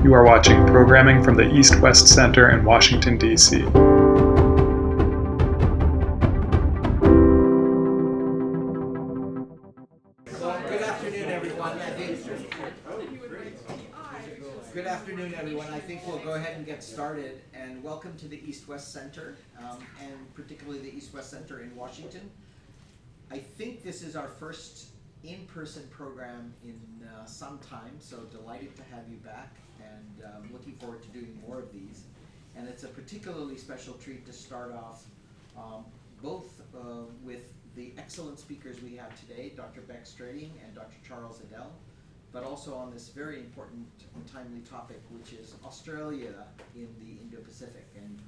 You are watching programming from the East-Wast Center in Washington, D.C. Good afternoon, everyone. I think we'll go ahead and get started. And welcome to the East-Wast Center, and particularly the East-Wast Center in Washington. I think this is our first in-person program in some time, so delighted to have you back, and looking forward to doing more of these. And it's a particularly special treat to start off both with the excellent speakers we have today, Dr. Bec Strating and Dr. Charles Edel, but also on this very important and timely topic, which is Australia in the Indo-Pacific, and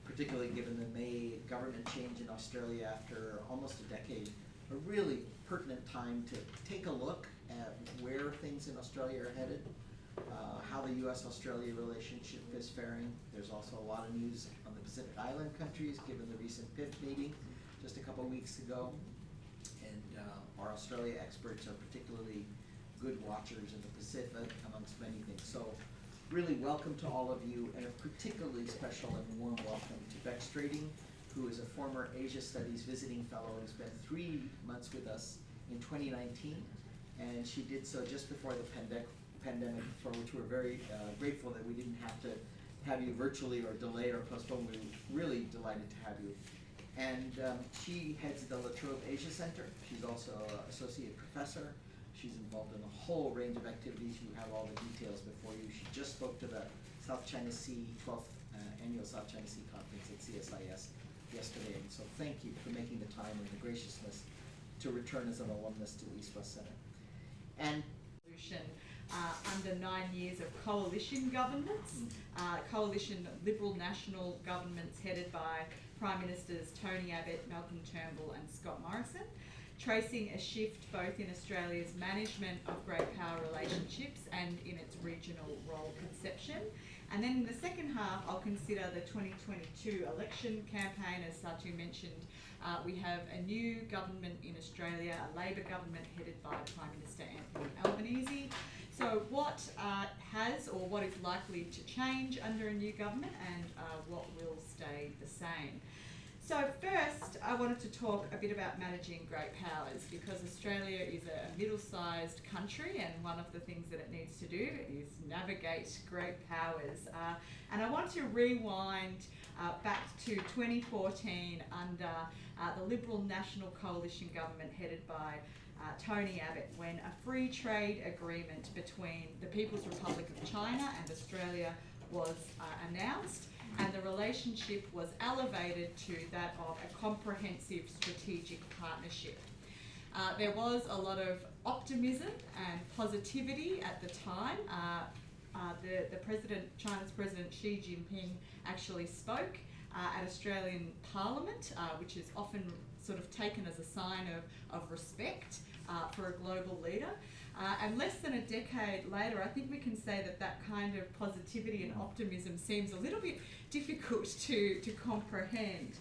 particularly given the May government change in Australia after almost a decade, a really pertinent time to take a look at where things in Australia are headed, how the U.S.-Australia relationship is faring. There's also a lot of news on the Pacific Island countries, given the recent PIF meeting just a couple weeks ago. And our Australia experts are particularly good watchers in the Pacific, amongst many things. So really welcome to all of you, and a particularly special and warm welcome to Bec Strating, who is a former Asia Studies visiting fellow and spent 3 months with us in 2019. And she did so just before the pandemic, for which we're very grateful that we didn't have to have you virtually or delay or postpone. We're really delighted to have you. And she heads the Trobe Asia Center. She's also an associate professor. She's involved in a whole range of activities. You have all the details before you. She just spoke to the South China Sea 12th Annual South China Sea Conference at CSIS yesterday. And so thank you for making the time and the graciousness to return as an alumnus to the East-Wast Center. And under 9 years of coalition governments, coalition Liberal national governments headed by Prime Ministers Tony Abbott, Malcolm Turnbull and Scott Morrison, tracing a shift both in Australia's management of great power relationships and in its regional role conception. And then in the second half, I'll consider the 2022 election campaign. As Satu mentioned, we have a new government in Australia, a Labor government headed by Prime Minister Anthony Albanese. So what has or what is likely to change under a new government, and what will stay the same? So first, I wanted to talk a bit about managing great powers, because Australia is a middle-sized country, and one of the things that it needs to do is navigate great powers. And I want to rewind back to 2014 under the Liberal National Coalition government headed by Tony Abbott, when a free trade agreement between the People's Republic of China and Australia was announced, and the relationship was elevated to that of a comprehensive strategic partnership. There was a lot of optimism and positivity at the time. China's President Xi Jinping actually spoke at Australian Parliament, which is often sort of taken as a sign of respect for a global leader. And less than a decade later, I think we can say that kind of positivity and optimism seems a little bit difficult to comprehend,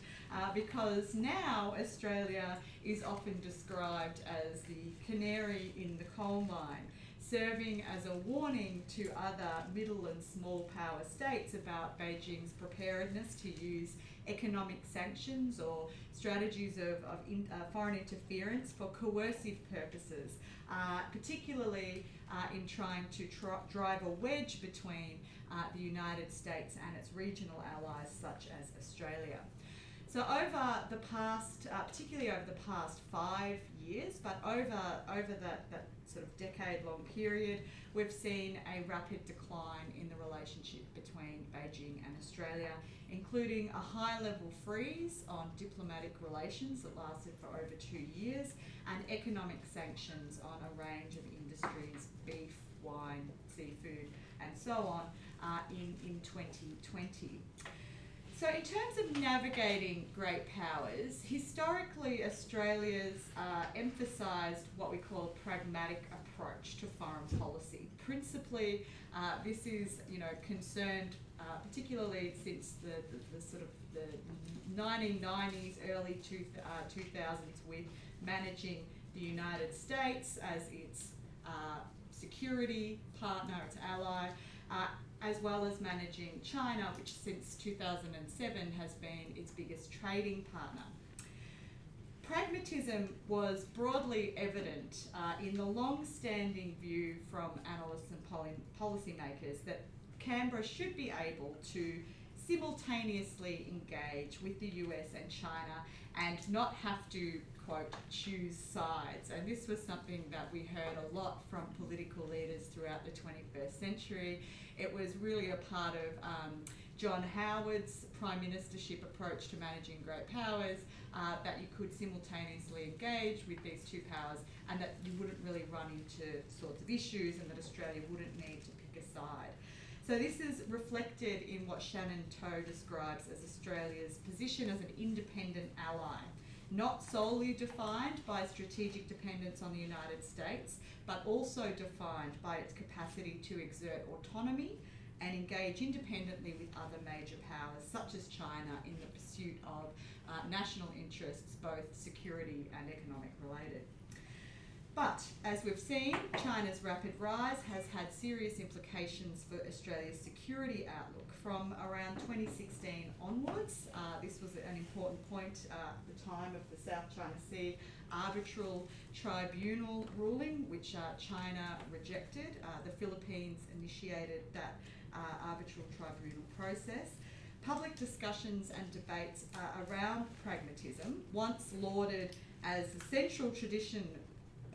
because now Australia is often described as the canary in the coal mine, serving as a warning to other middle and small power states about Beijing's preparedness to use economic sanctions or strategies of foreign interference for coercive purposes, particularly in trying to drive a wedge between the United States and its regional allies such as Australia. So over the past, particularly over the past 5 years, but over that sort of decade-long period, we've seen a rapid decline in the relationship between Beijing and Australia, including a high-level freeze on diplomatic relations that lasted for over 2 years, and economic sanctions on a range of industries, beef, wine, seafood, and so on, in 2020. So in terms of navigating great powers, historically Australia's emphasised what we call a pragmatic approach to foreign policy. Principally, this is concerned particularly since the sort of the 1990s, early 2000s, with managing the United States as its security partner, its ally, as well as managing China, which since 2007 has been its biggest trading partner. Pragmatism was broadly evident in the long-standing view from analysts and policymakers that Canberra should be able to simultaneously engage with the US and China and not have to, quote, choose sides. And this was something that we heard a lot from political leaders throughout the 21st century. It was really a part of John Howard's Prime Ministership approach to managing great powers, that you could simultaneously engage with these two powers and that you wouldn't really run into sorts of issues and that Australia wouldn't need to pick a side. So this is reflected in what Shannon Toe describes as Australia's position as an independent ally, not solely defined by strategic dependence on the United States, but also defined by its capacity to exert autonomy and engage independently with other major powers, such as China, in the pursuit of national interests, both security and economic related. But, as we've seen, China's rapid rise has had serious implications for Australia's security outlook. From around 2016 onwards, this was an important point at the time of the South China Sea arbitral tribunal ruling, which China rejected. The Philippines initiated that arbitral tribunal process. Public discussions and debates around pragmatism, once lauded as the central tradition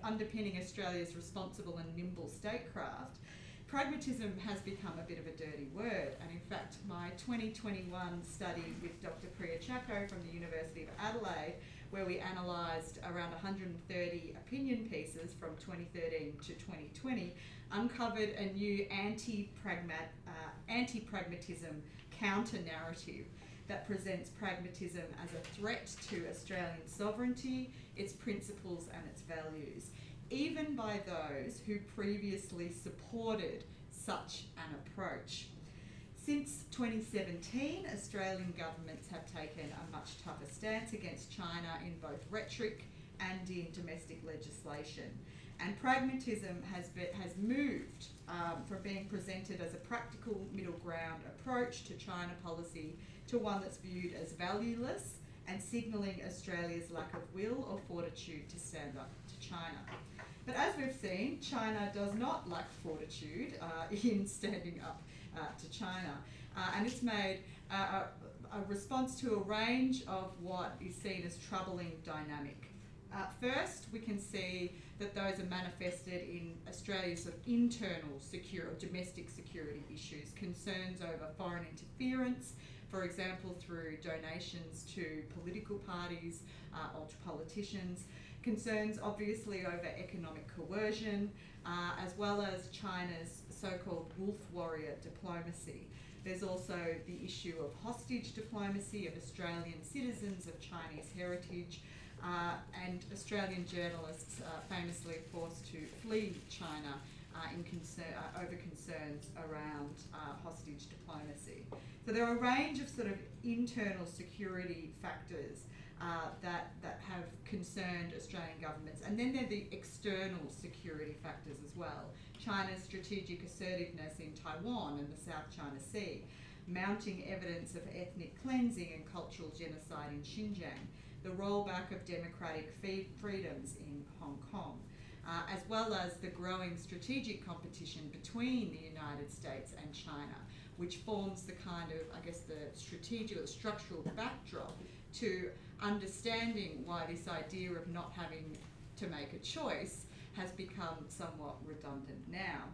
underpinning Australia's responsible and nimble statecraft, pragmatism has become a bit of a dirty word. And in fact, my 2021 study with Dr. Priya Chacko from the University of Adelaide, where we analysed around 130 opinion pieces from 2013 to 2020, uncovered a new anti-pragmatism counter-narrative that presents pragmatism as a threat to Australian sovereignty, its principles and its values, even by those who previously supported such an approach. Since 2017, Australian governments have taken a much tougher stance against China in both rhetoric and in domestic legislation. And pragmatism has moved from being presented as a practical middle ground approach to China policy to one that's viewed as valueless and signalling Australia's lack of will or fortitude to stand up to China. But as we've seen, China does not lack fortitude in standing up to China. And it's made a response to a range of what is seen as troubling dynamic. First, we can see that those are manifested in Australia's sort of internal domestic security issues, concerns over foreign interference, for example, through donations to political parties or to politicians, concerns obviously over economic coercion, as well as China's so-called wolf warrior diplomacy. There's also the issue of hostage diplomacy of Australian citizens of Chinese heritage, and Australian journalists famously forced to flee China over concerns around hostage diplomacy. So there are a range of sort of internal security factors that have concerned Australian governments. And then there are the external security factors as well. China's strategic assertiveness in Taiwan and the South China Sea, mounting evidence of ethnic cleansing and cultural genocide in Xinjiang, the rollback of democratic freedoms in Hong Kong, as well as the growing strategic competition between the United States and China, which forms the kind of, I guess, the strategic or structural backdrop to understanding why this idea of not having to make a choice has become somewhat redundant now.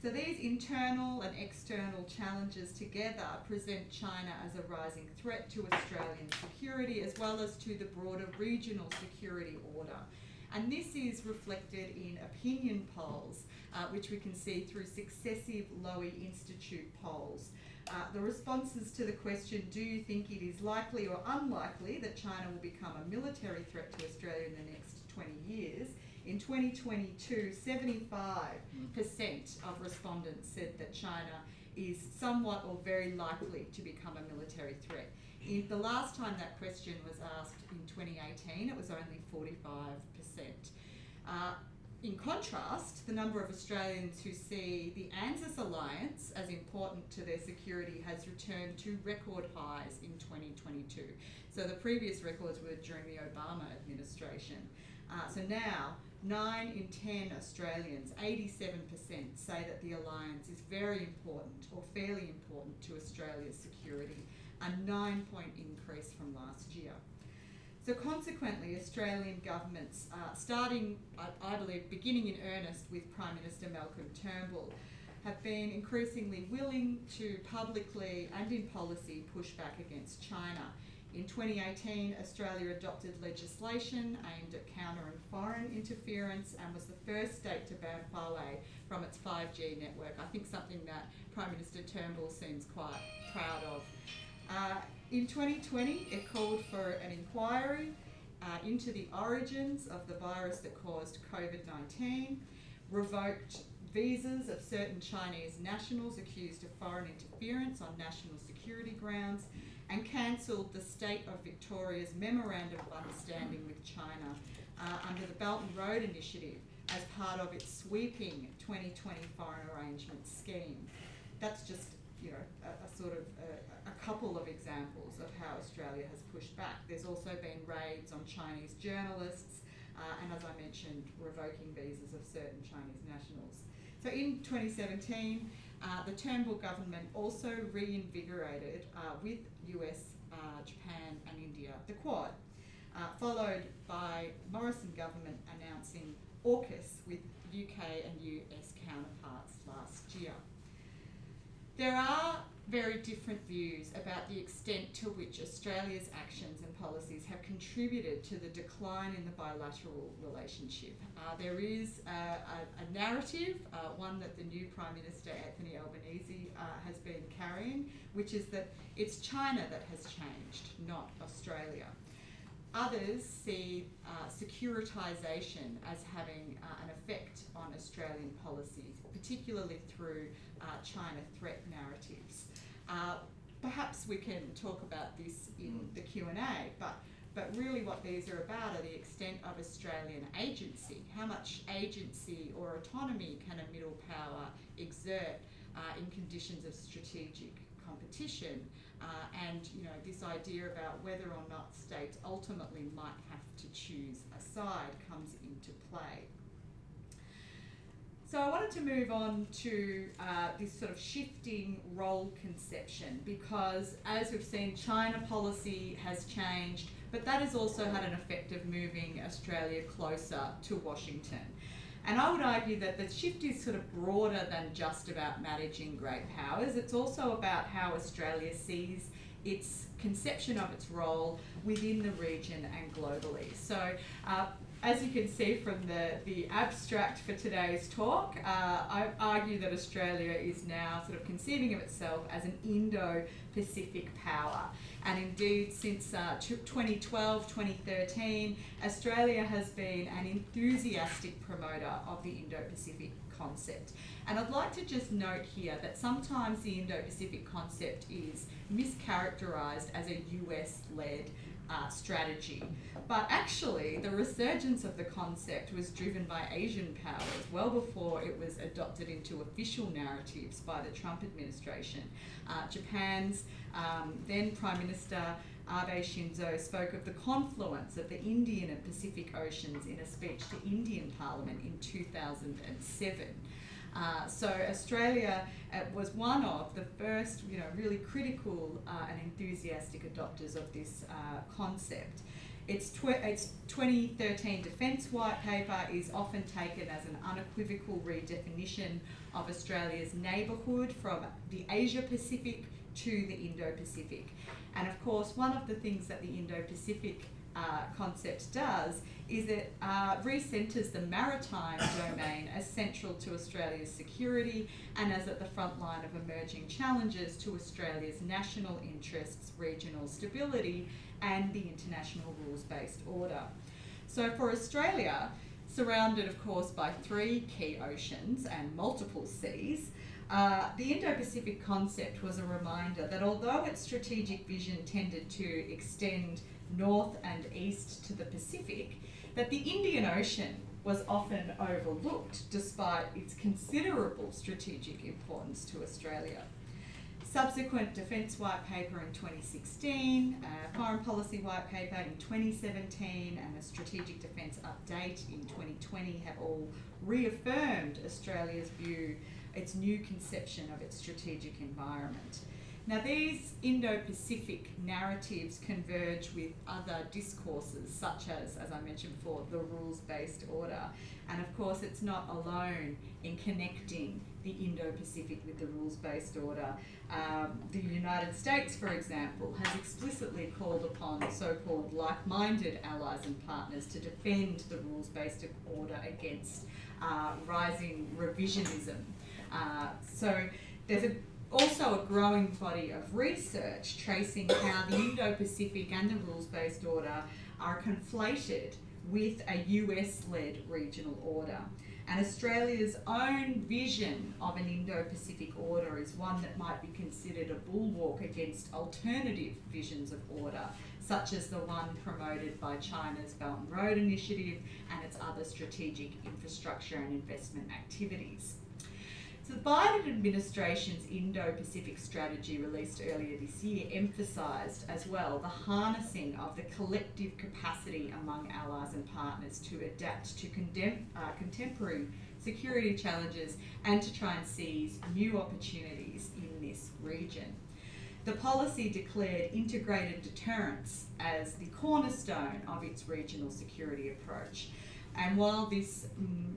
So these internal and external challenges together present China as a rising threat to Australian security as well as to the broader regional security order. And this is reflected in opinion polls, which we can see through successive Lowy Institute polls. The responses to the question, do you think it is likely or unlikely that China will become a military threat to Australia in the next 20 years? In 2022, 75% of respondents said that China is somewhat or very likely to become a military threat. The last time that question was asked in 2018, it was only 45%. In contrast, the number of Australians who see the ANZUS alliance as important to their security has returned to record highs in 2022. So the previous records were during the Obama administration. So now, 9 in 10 Australians, 87%, say that the alliance is very important or fairly important to Australia's security, a 9-point increase from last year. So consequently, Australian governments, I believe, beginning in earnest with Prime Minister Malcolm Turnbull, have been increasingly willing to publicly and in policy push back against China. In 2018, Australia adopted legislation aimed at countering foreign interference and was the first state to ban Huawei from its 5G network. I think something that Prime Minister Turnbull seems quite proud of. In 2020, it called for an inquiry into the origins of the virus that caused COVID-19, revoked visas of certain Chinese nationals accused of foreign interference on national security grounds, and cancelled the State of Victoria's Memorandum of Understanding with China under the Belt and Road Initiative as part of its sweeping 2020 foreign arrangement scheme. That's just, you know, a couple of examples of how Australia has pushed back. There's also been raids on Chinese journalists and, as I mentioned, revoking visas of certain Chinese nationals. So in 2017, the Turnbull government also reinvigorated with US, Japan and India the QUAD, followed by Morrison government announcing AUKUS with UK and US counterparts last year. There are very different views about the extent to which Australia's actions and policies have contributed to the decline in the bilateral relationship. There is a narrative, one that the new Prime Minister Anthony Albanese has been carrying, which is that it's China that has changed, not Australia. Others see securitisation as having an effect on Australian policies, particularly through China threat narratives. Perhaps we can talk about this in the Q&A, but really what these are about are the extent of Australian agency. How much agency or autonomy can a middle power exert in conditions of strategic competition? And, you know, this idea about whether or not states ultimately might have to choose a side comes into play. So I wanted to move on to this sort of shifting role conception, because as we've seen, China policy has changed, but that has also had an effect of moving Australia closer to Washington. And I would argue that the shift is sort of broader than just about managing great powers. It's also about how Australia sees its conception of its role within the region and globally. So as you can see from the abstract for today's talk, I argue that Australia is now sort of conceiving of itself as an Indo-Pacific power. And indeed, since 2012, 2013, Australia has been an enthusiastic promoter of the Indo-Pacific concept. And I'd like to just note here that sometimes the Indo-Pacific concept is mischaracterised as a US-led strategy. But actually, the resurgence of the concept was driven by Asian powers well before it was adopted into official narratives by the Trump administration. Japan's then Prime Minister Abe Shinzo spoke of the confluence of the Indian and Pacific Oceans in a speech to Indian Parliament in 2007. So Australia was one of the first, really critical and enthusiastic adopters of this concept. Its 2013 Defence White Paper is often taken as an unequivocal redefinition of Australia's neighbourhood from the Asia-Pacific to the Indo-Pacific. And of course, one of the things that the Indo-Pacific concept does is it recenters the maritime domain as central to Australia's security and as at the front line of emerging challenges to Australia's national interests, regional stability and the international rules-based order. So for Australia, surrounded of course by 3 key oceans and multiple seas, the Indo-Pacific concept was a reminder that although its strategic vision tended to extend north and east to the Pacific, that the Indian Ocean was often overlooked despite its considerable strategic importance to Australia. Subsequent Defence White Paper in 2016, Foreign Policy White Paper in 2017 and a Strategic Defence Update in 2020 have all reaffirmed Australia's view, its new conception of its strategic environment. Now, these Indo-Pacific narratives converge with other discourses, such as I mentioned before, the rules-based order. And of course, it's not alone in connecting the Indo-Pacific with the rules-based order. The United States, for example, has explicitly called upon so-called like-minded allies and partners to defend the rules-based order against rising revisionism. So there's also a growing body of research tracing how the Indo-Pacific and the rules-based order are conflated with a US-led regional order. And Australia's own vision of an Indo-Pacific order is one that might be considered a bulwark against alternative visions of order, such as the one promoted by China's Belt and Road Initiative and its other strategic infrastructure and investment activities. So the Biden administration's Indo-Pacific strategy released earlier this year emphasised as well the harnessing of the collective capacity among allies and partners to adapt to contemporary security challenges and to try and seize new opportunities in this region. The policy declared integrated deterrence as the cornerstone of its regional security approach. And while this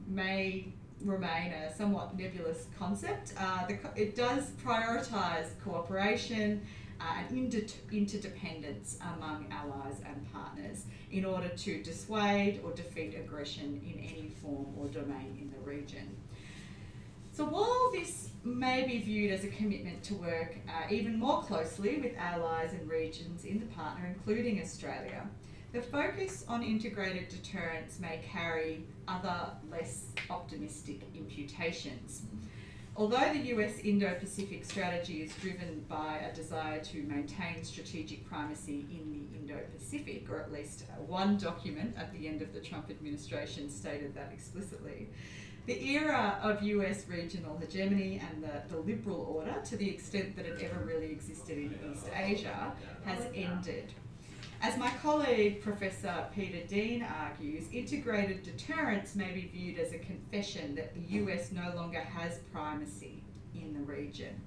may remain a somewhat nebulous concept, it does prioritise cooperation and interdependence among allies and partners in order to dissuade or defeat aggression in any form or domain in the region. So while this may be viewed as a commitment to work even more closely with allies and regions in the partner, including Australia, the focus on integrated deterrence may carry other less optimistic imputations. Although the US Indo-Pacific strategy is driven by a desire to maintain strategic primacy in the Indo-Pacific, or at least one document at the end of the Trump administration stated that explicitly, the era of US regional hegemony and the liberal order, to the extent that it ever really existed in East Asia, has ended. As my colleague Professor Peter Dean argues, integrated deterrence may be viewed as a confession that the US no longer has primacy in the region,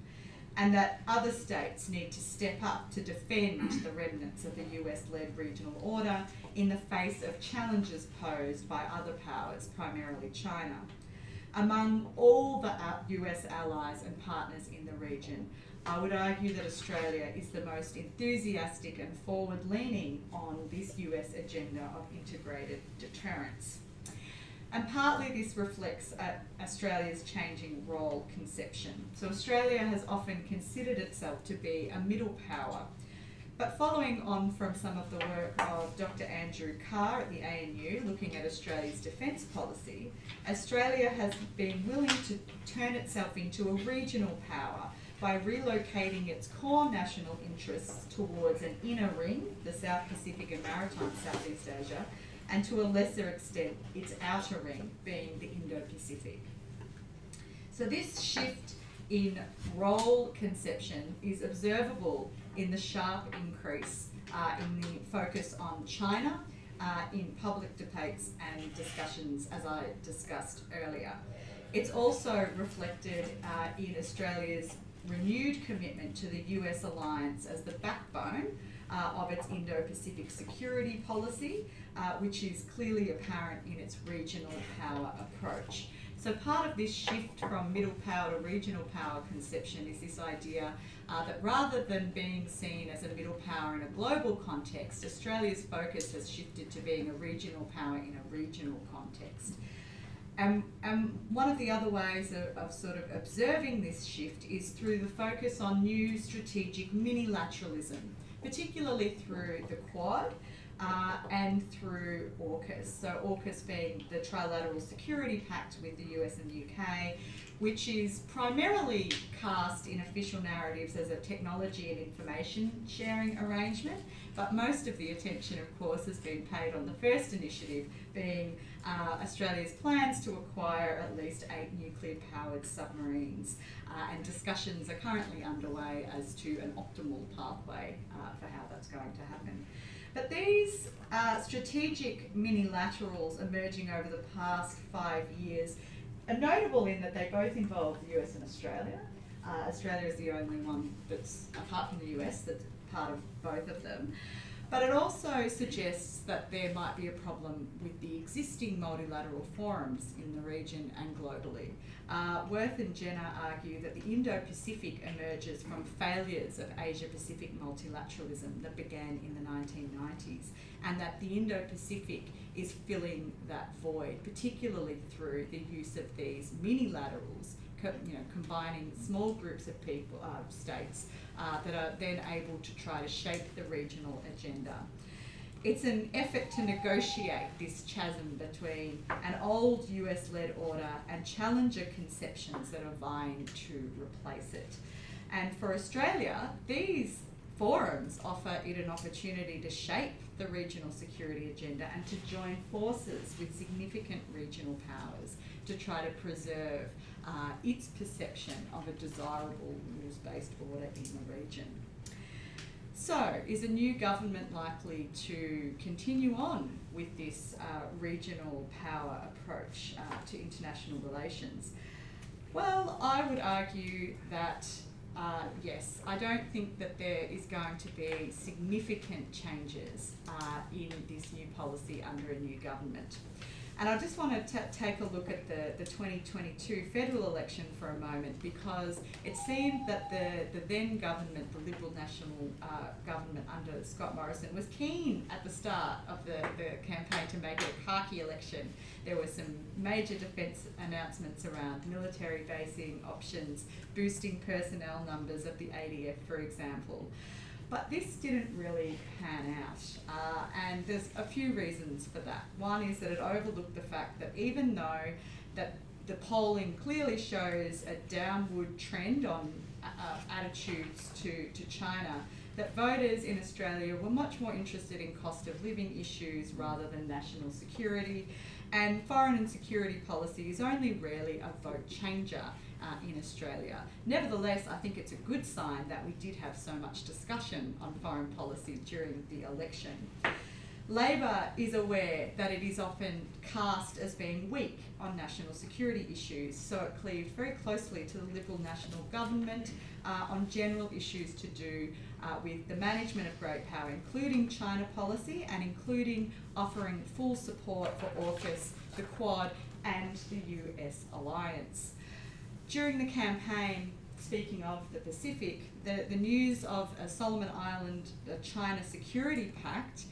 and that other states need to step up to defend the remnants of the US-led regional order in the face of challenges posed by other powers, primarily China. Among all the US allies and partners in the region, I would argue that Australia is the most enthusiastic and forward-leaning on this US agenda of integrated deterrence. And partly this reflects Australia's changing role conception. So Australia has often considered itself to be a middle power. But following on from some of the work of Dr. Andrew Carr at the ANU looking at Australia's defence policy, Australia has been willing to turn itself into a regional power by relocating its core national interests towards an inner ring, the South Pacific and maritime Southeast Asia, and to a lesser extent, its outer ring, being the Indo-Pacific. So this shift in role conception is observable in the sharp increase in the focus on China in public debates and discussions, as I discussed earlier. It's also reflected in Australia's renewed commitment to the US alliance as the backbone of its Indo-Pacific security policy, which is clearly apparent in its regional power approach. So part of this shift from middle power to regional power conception is this idea that rather than being seen as a middle power in a global context, Australia's focus has shifted to being a regional power in a regional context. And one of the other ways of sort of observing this shift is through the focus on new strategic minilateralism, particularly through the QUAD, and through AUKUS. So AUKUS being the Trilateral Security Pact with the US and the UK, which is primarily cast in official narratives as a technology and information sharing arrangement, but most of the attention, of course, has been paid on the first initiative, being Australia's plans to acquire at least 8 nuclear-powered submarines, and discussions are currently underway as to an optimal pathway for how that's going to happen. But these strategic minilaterals emerging over the past 5 years are notable in that they both involve the US and Australia. Australia is the only one that's, apart from the US, that's part of both of them. But it also suggests that there might be a problem with the existing multilateral forums in the region and globally. Worth and Jenner argue that the Indo-Pacific emerges from failures of Asia-Pacific multilateralism that began in the 1990s, and that the Indo-Pacific is filling that void, particularly through the use of these minilaterals, combining small groups of people, states, that are then able to try to shape the regional agenda. It's an effort to negotiate this chasm between an old US-led order and challenger conceptions that are vying to replace it. And for Australia, these forums offer it an opportunity to shape the regional security agenda and to join forces with significant regional powers to try to preserve its perception of a desirable rules-based order in the region. So, is a new government likely to continue on with this regional power approach to international relations? Well, I would argue that yes. I don't think that there is going to be significant changes in this new policy under a new government. And I just want to take a look at the 2022 federal election for a moment, because it seemed that the then government, the Liberal National government under Scott Morrison, was keen at the start of the campaign to make it a khaki election. There were some major defence announcements around military basing options, boosting personnel numbers of the ADF, for example. But this didn't really pan out, and there's a few reasons for that. One is that it overlooked the fact that even though that the polling clearly shows a downward trend on attitudes to China, that voters in Australia were much more interested in cost of living issues rather than national security, and foreign and security policy is only rarely a vote changer in Australia. Nevertheless, I think it's a good sign that we did have so much discussion on foreign policy during the election. Labor is aware that it is often cast as being weak on national security issues, so it cleaved very closely to the Liberal National Government on general issues to do with the management of great power, including China policy and including offering full support for AUKUS, the QUAD and the US alliance. During the campaign, speaking of the Pacific, the news of a Solomon Island China Security Pact,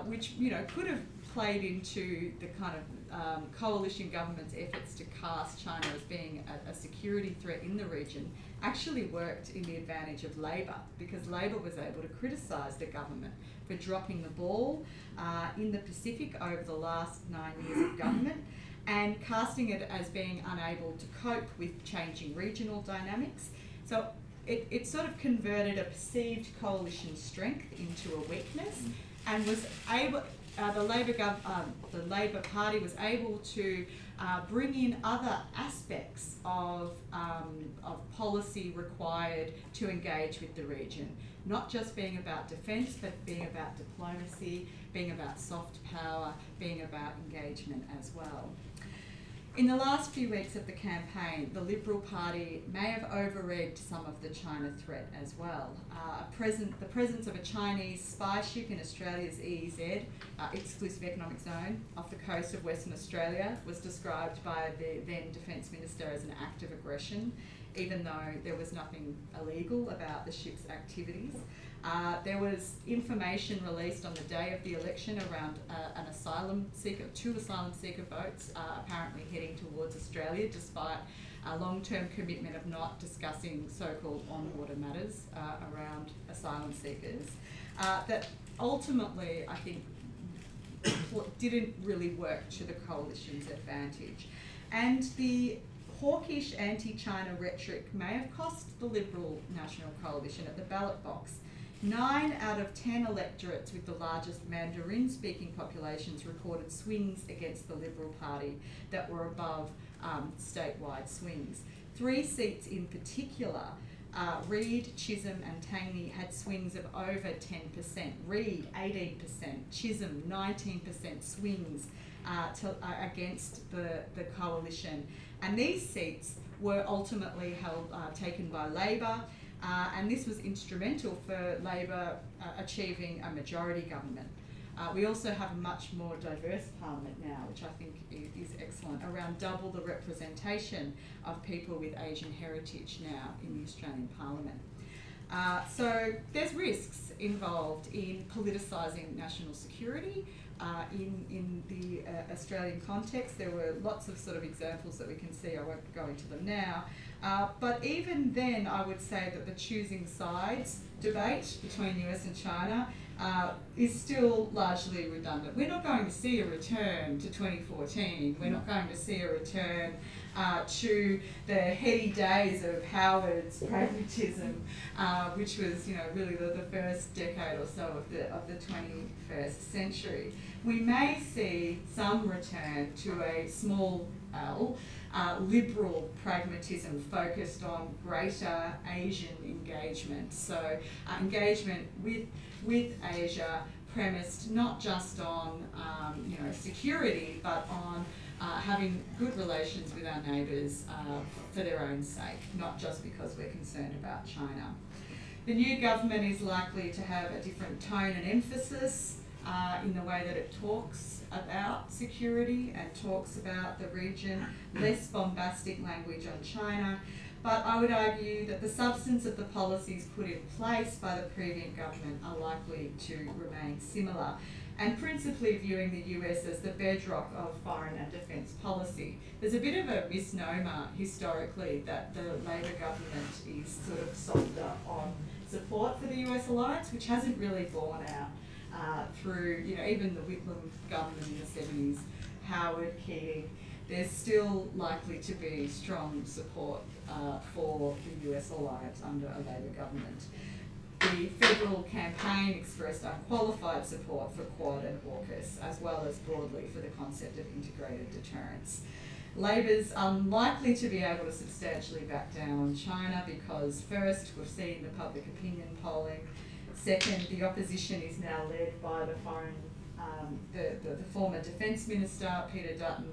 which could have played into the kind of coalition government's efforts to cast China as being a security threat in the region, actually worked in the advantage of Labor, because Labor was able to criticise the government for dropping the ball in the Pacific over the last 9 years of government, and casting it as being unable to cope with changing regional dynamics. So it sort of converted a perceived coalition strength into a weakness, and was able, the Labor Party was able to bring in other aspects of policy required to engage with the region. Not just being about defence, but being about diplomacy, being about soft power, being about engagement as well. In the last few weeks of the campaign, the Liberal Party may have over-egged some of the China threat as well. The presence of a Chinese spy ship in Australia's EEZ, exclusive economic zone, off the coast of Western Australia was described by the then Defence Minister as an act of aggression, even though there was nothing illegal about the ship's activities. There was information released on the day of the election around two asylum seeker boats apparently heading towards Australia, despite a long-term commitment of not discussing so-called on-water matters around asylum seekers. That ultimately, I think, didn't really work to the coalition's advantage. And the hawkish anti-China rhetoric may have cost the Liberal National Coalition at the ballot box. 9 out of 10 electorates with the largest Mandarin-speaking populations recorded swings against the Liberal Party that were above statewide swings. 3 seats in particular, Reid, Chisholm and Tangney, had swings of over 10%. Reid, 18%. Chisholm, 19% swings against the coalition. And these seats were ultimately taken by Labor, and this was instrumental for Labor achieving a majority government. We also have a much more diverse parliament now, which I think is excellent, around double the representation of people with Asian heritage now in the Australian parliament. So there's risks involved in politicising national security. In the Australian context, there were lots of sort of examples that we can see. I won't go into them now. But even then, I would say that the choosing sides debate between US and China is still largely redundant. We're not going to see a return to 2014. We're not going to see a return to the heady days of Howard's pragmatism, which was, really the first decade or so of the 21st century. We may see some return to a small L, liberal pragmatism focused on greater Asian engagement. So engagement with Asia premised not just on security, but on having good relations with our neighbours for their own sake, not just because we're concerned about China. The new government is likely to have a different tone and emphasis in the way that it talks about security and talks about the region, less bombastic language on China. But I would argue that the substance of the policies put in place by the previous government are likely to remain similar, and principally viewing the US as the bedrock of foreign and defence policy. There's a bit of a misnomer historically that the Labor government is sort of softer on support for the US alliance, which hasn't really borne out through, even the Whitlam government in the 70s, Howard, Keating. There's still likely to be strong support for the US alliance under a Labor government. The federal campaign expressed unqualified support for QUAD and AUKUS, as well as broadly for the concept of integrated deterrence. Labor's unlikely to be able to substantially back down on China because, first, we've seen the public opinion polling. Second, the opposition is now led by the former Defence Minister, Peter Dutton.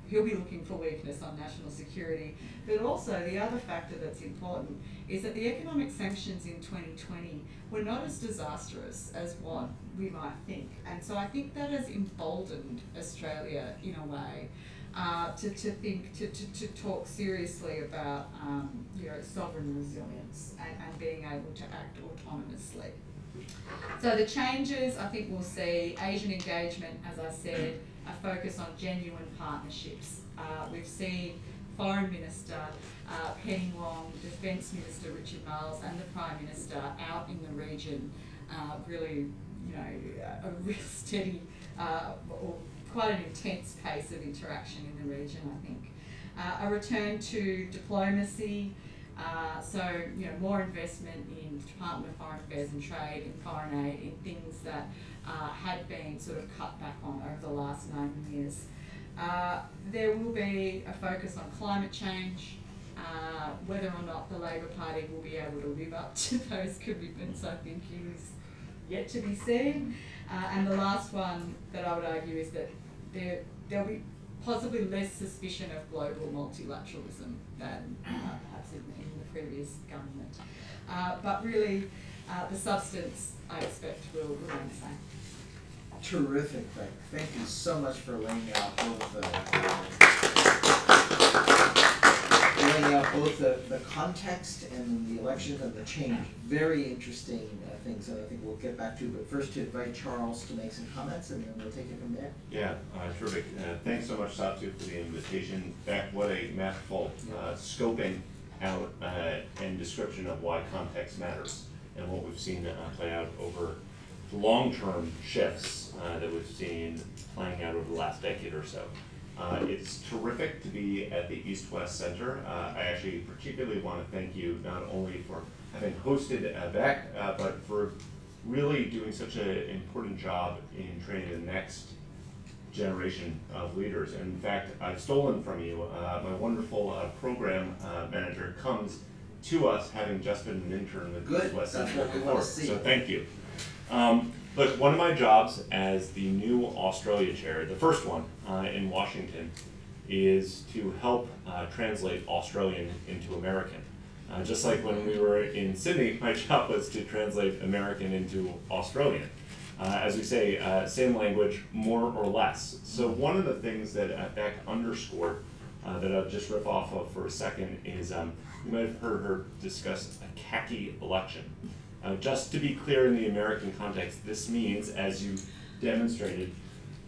He'll be looking for weakness on national security. But also the other factor that's important is that the economic sanctions in 2020 were not as disastrous as what we might think. And so I think that has emboldened Australia in a way to talk seriously about sovereign resilience and being able to act autonomously. So the changes, I think we'll see Asian engagement, as I said, a focus on genuine partnerships. We've seen Foreign Minister Penny Wong, Defence Minister Richard Marles and the Prime Minister out in the region, really, a real steady or quite an intense pace of interaction in the region, I think. A return to diplomacy, so more investment in Department of Foreign Affairs and Trade, in foreign aid, in things that had been sort of cut back on over the last 9 years. There will be a focus on climate change, whether or not the Labor Party will be able to live up to those commitments, I think is yet to be seen. And the last one that I would argue is that there'll be possibly less suspicion of global multilateralism than perhaps in the previous government. But really, the substance, I expect, will remain the same. Terrific, Bec. Thank you so much for laying out both the context and the election and the change. Very interesting things that I think we'll get back to. But first, to invite Charles to make some comments, and then we'll take it from there. Yeah, terrific. Thanks so much, Satu, for the invitation. Bec, what a mouthful. Scoping out and description of why context matters and what we've seen play out over long-term shifts that we've seen playing out over the last decade or so. It's terrific to be at the East-Wast Center. I actually particularly want to thank you not only for having hosted Bec, but for really doing such an important job in training the next generation of leaders. And in fact, I've stolen from you. My wonderful program manager comes to us having just been an intern with Good. East-Wast That's Center what we before. want to see. So thank you. Look, one of my jobs as the new Australia chair, the first one in Washington, is to help translate Australian into American. Just like when we were in Sydney, my job was to translate American into Australian. As we say, same language, more or less. So one of the things that Bec underscored that I'll just riff off of for a second is you might have heard her discuss a khaki election. Just to be clear in the American context, this means, as you demonstrated,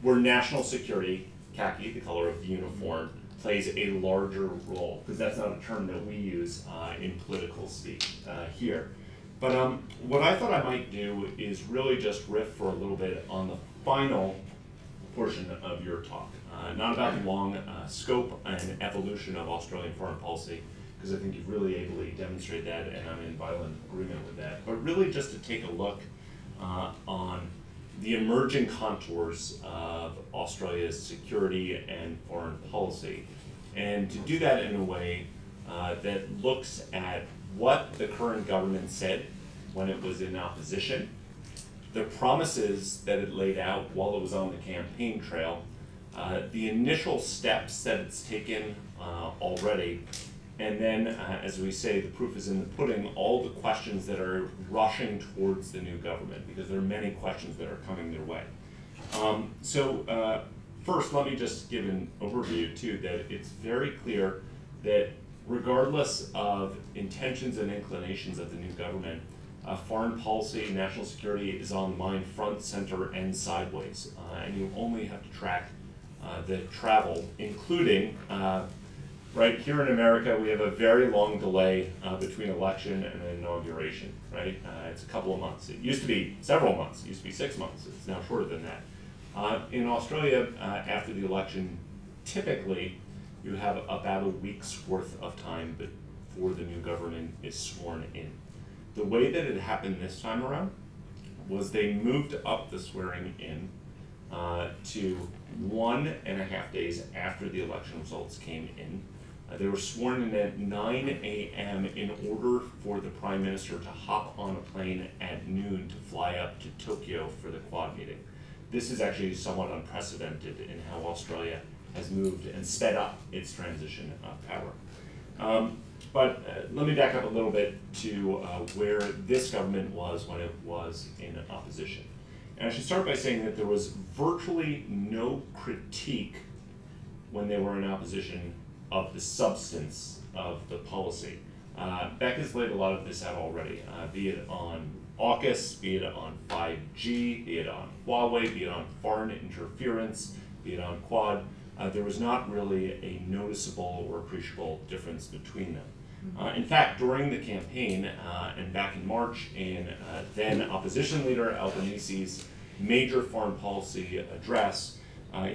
where national security, khaki, the color of the uniform, plays a larger role, because that's not a term that we use in political speak here. But what I thought I might do is really just riff for a little bit on the final portion of your talk, not about the long scope and evolution of Australian foreign policy, because I think you've really ably demonstrated that, and I'm in violent agreement with that, but really just to take a look on the emerging contours of Australia's security and foreign policy, and to do that in a way that looks at what the current government said when it was in opposition, the promises that it laid out while it was on the campaign trail, the initial steps that it's taken already, and then, as we say, the proof is in the pudding, all the questions that are rushing towards the new government, because there are many questions that are coming their way. First, let me just give an overview, too, that it's very clear that regardless of intentions and inclinations of the new government, foreign policy, national security is on the mind front, center, and sideways. And you only have to track the travel, including right here in America, we have a very long delay between election and inauguration, right? It's a couple of months. It used to be several months. It used to be 6 months. It's now shorter than that. In Australia, after the election, typically you have about a week's worth of time before the new government is sworn in. The way that it happened this time around was they moved up the swearing in to 1.5 days after the election results came in. They were sworn in at 9 a.m. in order for the Prime Minister to hop on a plane at noon to fly up to Tokyo for the QUAD meeting. This is actually somewhat unprecedented in how Australia has moved and sped up its transition of power. But let me back up a little bit to where this government was when it was in opposition. And I should start by saying that there was virtually no critique when they were in opposition of the substance of the policy. Bec has laid a lot of this out already, be it on AUKUS, be it on 5G, be it on Huawei, be it on foreign interference, be it on QUAD. There was not really a noticeable or appreciable difference between them. In fact, during the campaign and back in March, in then opposition leader Albanese's major foreign policy address,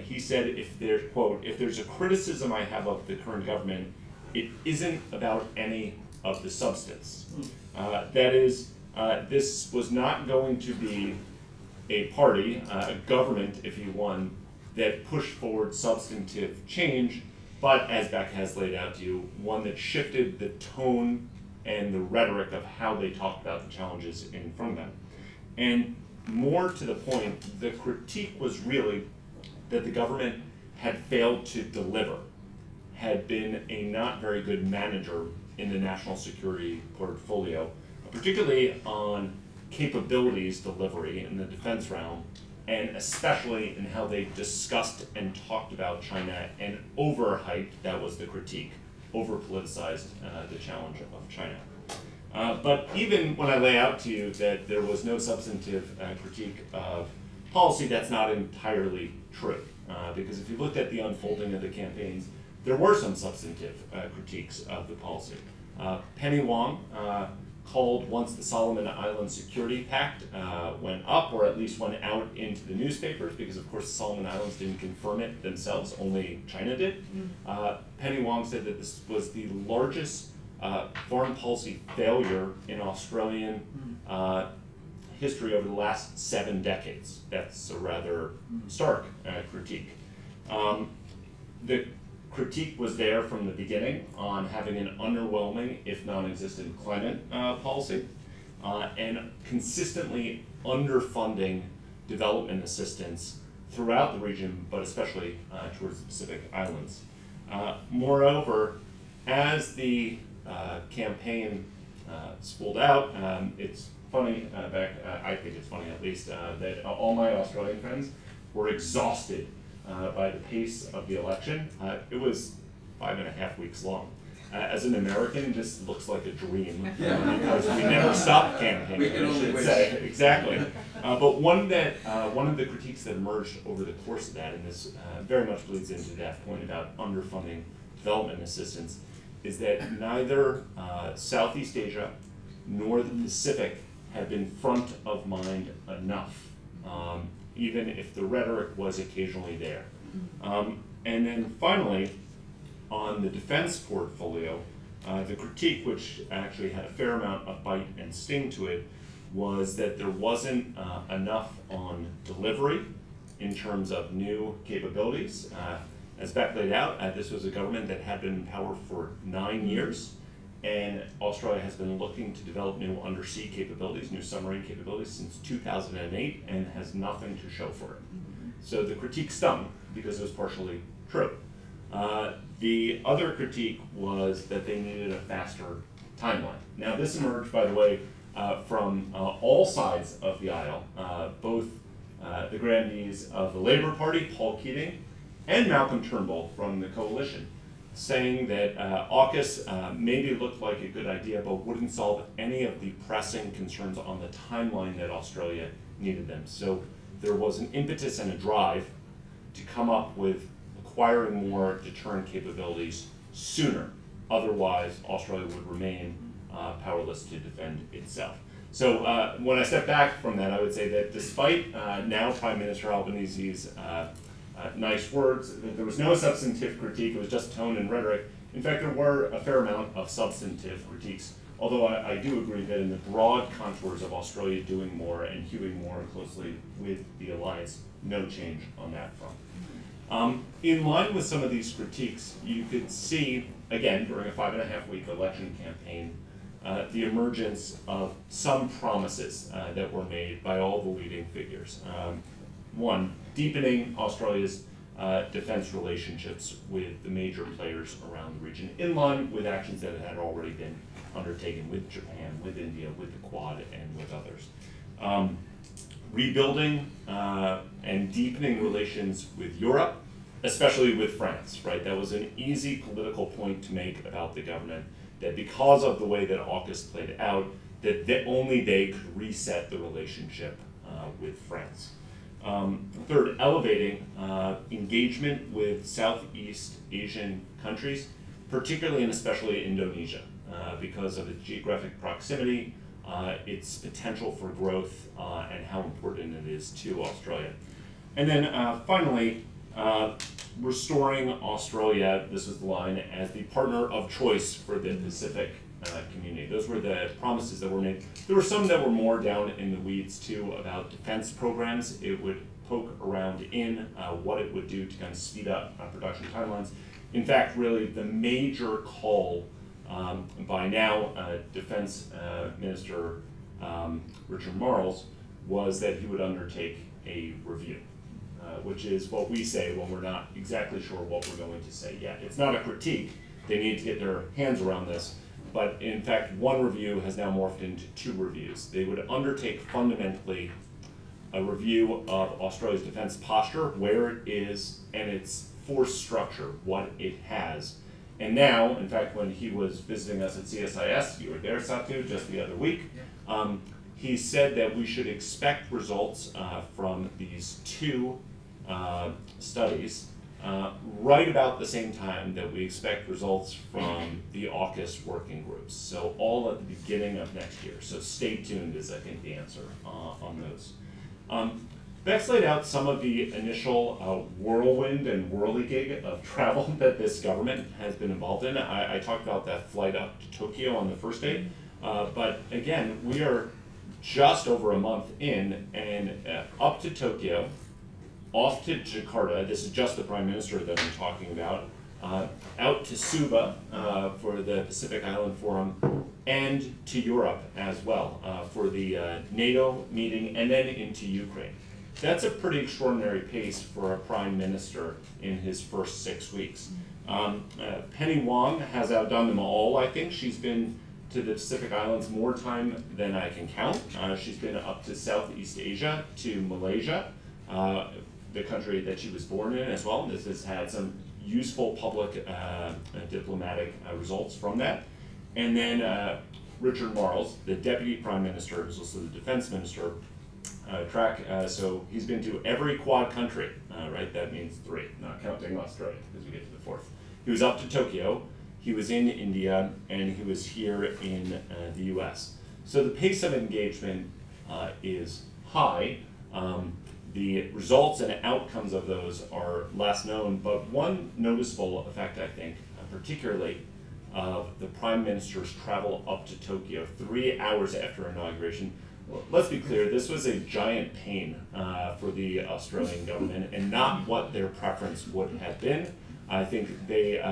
he said, if there's a criticism I have of the current government, it isn't about any of the substance. That is, this was not going to be a party, a government, if you won, that pushed forward substantive change, but as Bec has laid out to you, one that shifted the tone and the rhetoric of how they talked about the challenges in front of them. And more to the point, the critique was really that the government had failed to deliver, had been a not very good manager in the national security portfolio, particularly on capabilities delivery in the defense realm, and especially in how they discussed and talked about China and overhyped, that was the critique, over-politicized the challenge of China. But even when I lay out to you that there was no substantive critique of policy, that's not entirely true. Because if you looked at the unfolding of the campaigns, there were some substantive critiques of the policy. Penny Wong called once the Solomon Islands Security Pact went up, or at least went out into the newspapers, because of course the Solomon Islands didn't confirm it themselves, only China did. Penny Wong said that this was the largest foreign policy failure in Australian history over the last 7 decades. That's a rather stark critique. The critique was there from the beginning on having an underwhelming, if non-existent, climate policy, and consistently underfunding development assistance throughout the region, but especially towards the Pacific Islands. Moreover, as the campaign spooled out, it's funny, Bec, I think it's funny at least, that all my Australian friends were exhausted by the pace of the election. It was 5.5 weeks long. As an American, this looks like a dream because we never stop campaigning. We can only wish. Exactly. But one of the critiques that emerged over the course of that, and this very much bleeds into that point about underfunding development assistance, is that neither Southeast Asia nor the Pacific have been front of mind enough, even if the rhetoric was occasionally there. And then finally, on the defense portfolio, the critique, which actually had a fair amount of bite and sting to it, was that there wasn't enough on delivery in terms of new capabilities. As Bec laid out, this was a government that had been in power for 9 years, and Australia has been looking to develop new undersea capabilities, new submarine capabilities since 2008, and has nothing to show for it. So the critique stung because it was partially true. The other critique was that they needed a faster timeline. Now this emerged, by the way, from all sides of the aisle, both the grandees of the Labour Party, Paul Keating, and Malcolm Turnbull from the coalition, saying that AUKUS maybe looked like a good idea, but wouldn't solve any of the pressing concerns on the timeline that Australia needed them. So there was an impetus and a drive to come up with acquiring more deterrent capabilities sooner. Otherwise, Australia would remain powerless to defend itself. So when I step back from that, I would say that despite now Prime Minister Albanese's nice words, that there was no substantive critique, it was just tone and rhetoric. In fact, there were a fair amount of substantive critiques, although I do agree that in the broad contours of Australia doing more and hewing more closely with the alliance, no change on that front. In line with some of these critiques, you could see, again, during a 5.5-week election campaign, the emergence of some promises that were made by all the leading figures. One, deepening Australia's defense relationships with the major players around the region, in line with actions that had already been undertaken with Japan, with India, with the QUAD, and with others. Rebuilding and deepening relations with Europe, especially with France, right? That was an easy political point to make about the government, that because of the way that AUKUS played out, that only they could reset the relationship with France. Third, elevating engagement with Southeast Asian countries, particularly and especially Indonesia, because of its geographic proximity, its potential for growth, and how important it is to Australia. And then finally, restoring Australia, this is the line, as the partner of choice for the Pacific community. Those were the promises that were made. There were some that were more down in the weeds too about defense programs. It would poke around in what it would do to kind of speed up production timelines. In fact, really the major call by now Defense Minister Richard Marles was that he would undertake a review, which is what we say when we're not exactly sure what we're going to say yet. It's not a critique. They need to get their hands around this. But in fact, one review has now morphed into 2 reviews. They would undertake fundamentally a review of Australia's defense posture, where it is, and its force structure, what it has. And now, in fact, when he was visiting us at CSIS, you were there, Satu, just the other week, he said that we should expect results from these 2 studies right about the same time that we expect results from the AUKUS working groups. So all at the beginning of next year. So stay tuned is, I think, the answer on those. Bec's laid out some of the initial whirlwind and whirligig of travel that this government has been involved in. I talked about that flight up to Tokyo on the first day, but again, we are just over a month in, and up to Tokyo, off to Jakarta, this is just the Prime Minister that I'm talking about, out to Suva for the Pacific Island Forum, and to Europe as well for the NATO meeting, and then into Ukraine. That's a pretty extraordinary pace for a Prime Minister in his first 6 weeks. Penny Wong has outdone them all, I think. She's been to the Pacific Islands more time than I can count. She's been up to Southeast Asia, to Malaysia, the country that she was born in as well. This has had some useful public diplomatic results from that. And then Richard Marles, the Deputy Prime Minister, who's also the Defense Minister, so he's been to every Quad country, right? That means 3, not counting Australia, because we get to the 4th. He was up to Tokyo, he was in India, and he was here in the US. So the pace of engagement is high. The results and outcomes of those are less known, but one noticeable effect, I think, particularly of the Prime Minister's travel up to Tokyo 3 hours after inauguration. Well, let's be clear, this was a giant pain for the Australian government and not what their preference would have been. I think they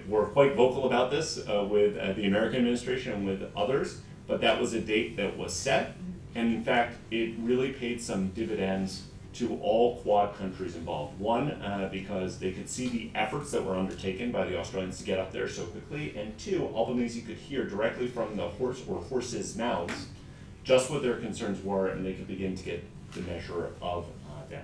were quite vocal about this with the American administration and with others, but that was a date that was set. And in fact, it really paid some dividends to all Quad countries involved. One, because they could see the efforts that were undertaken by the Australians to get up there so quickly, and 2, Albanese could hear directly from the horse or horses' mouths just what their concerns were, and they could begin to get the measure of them.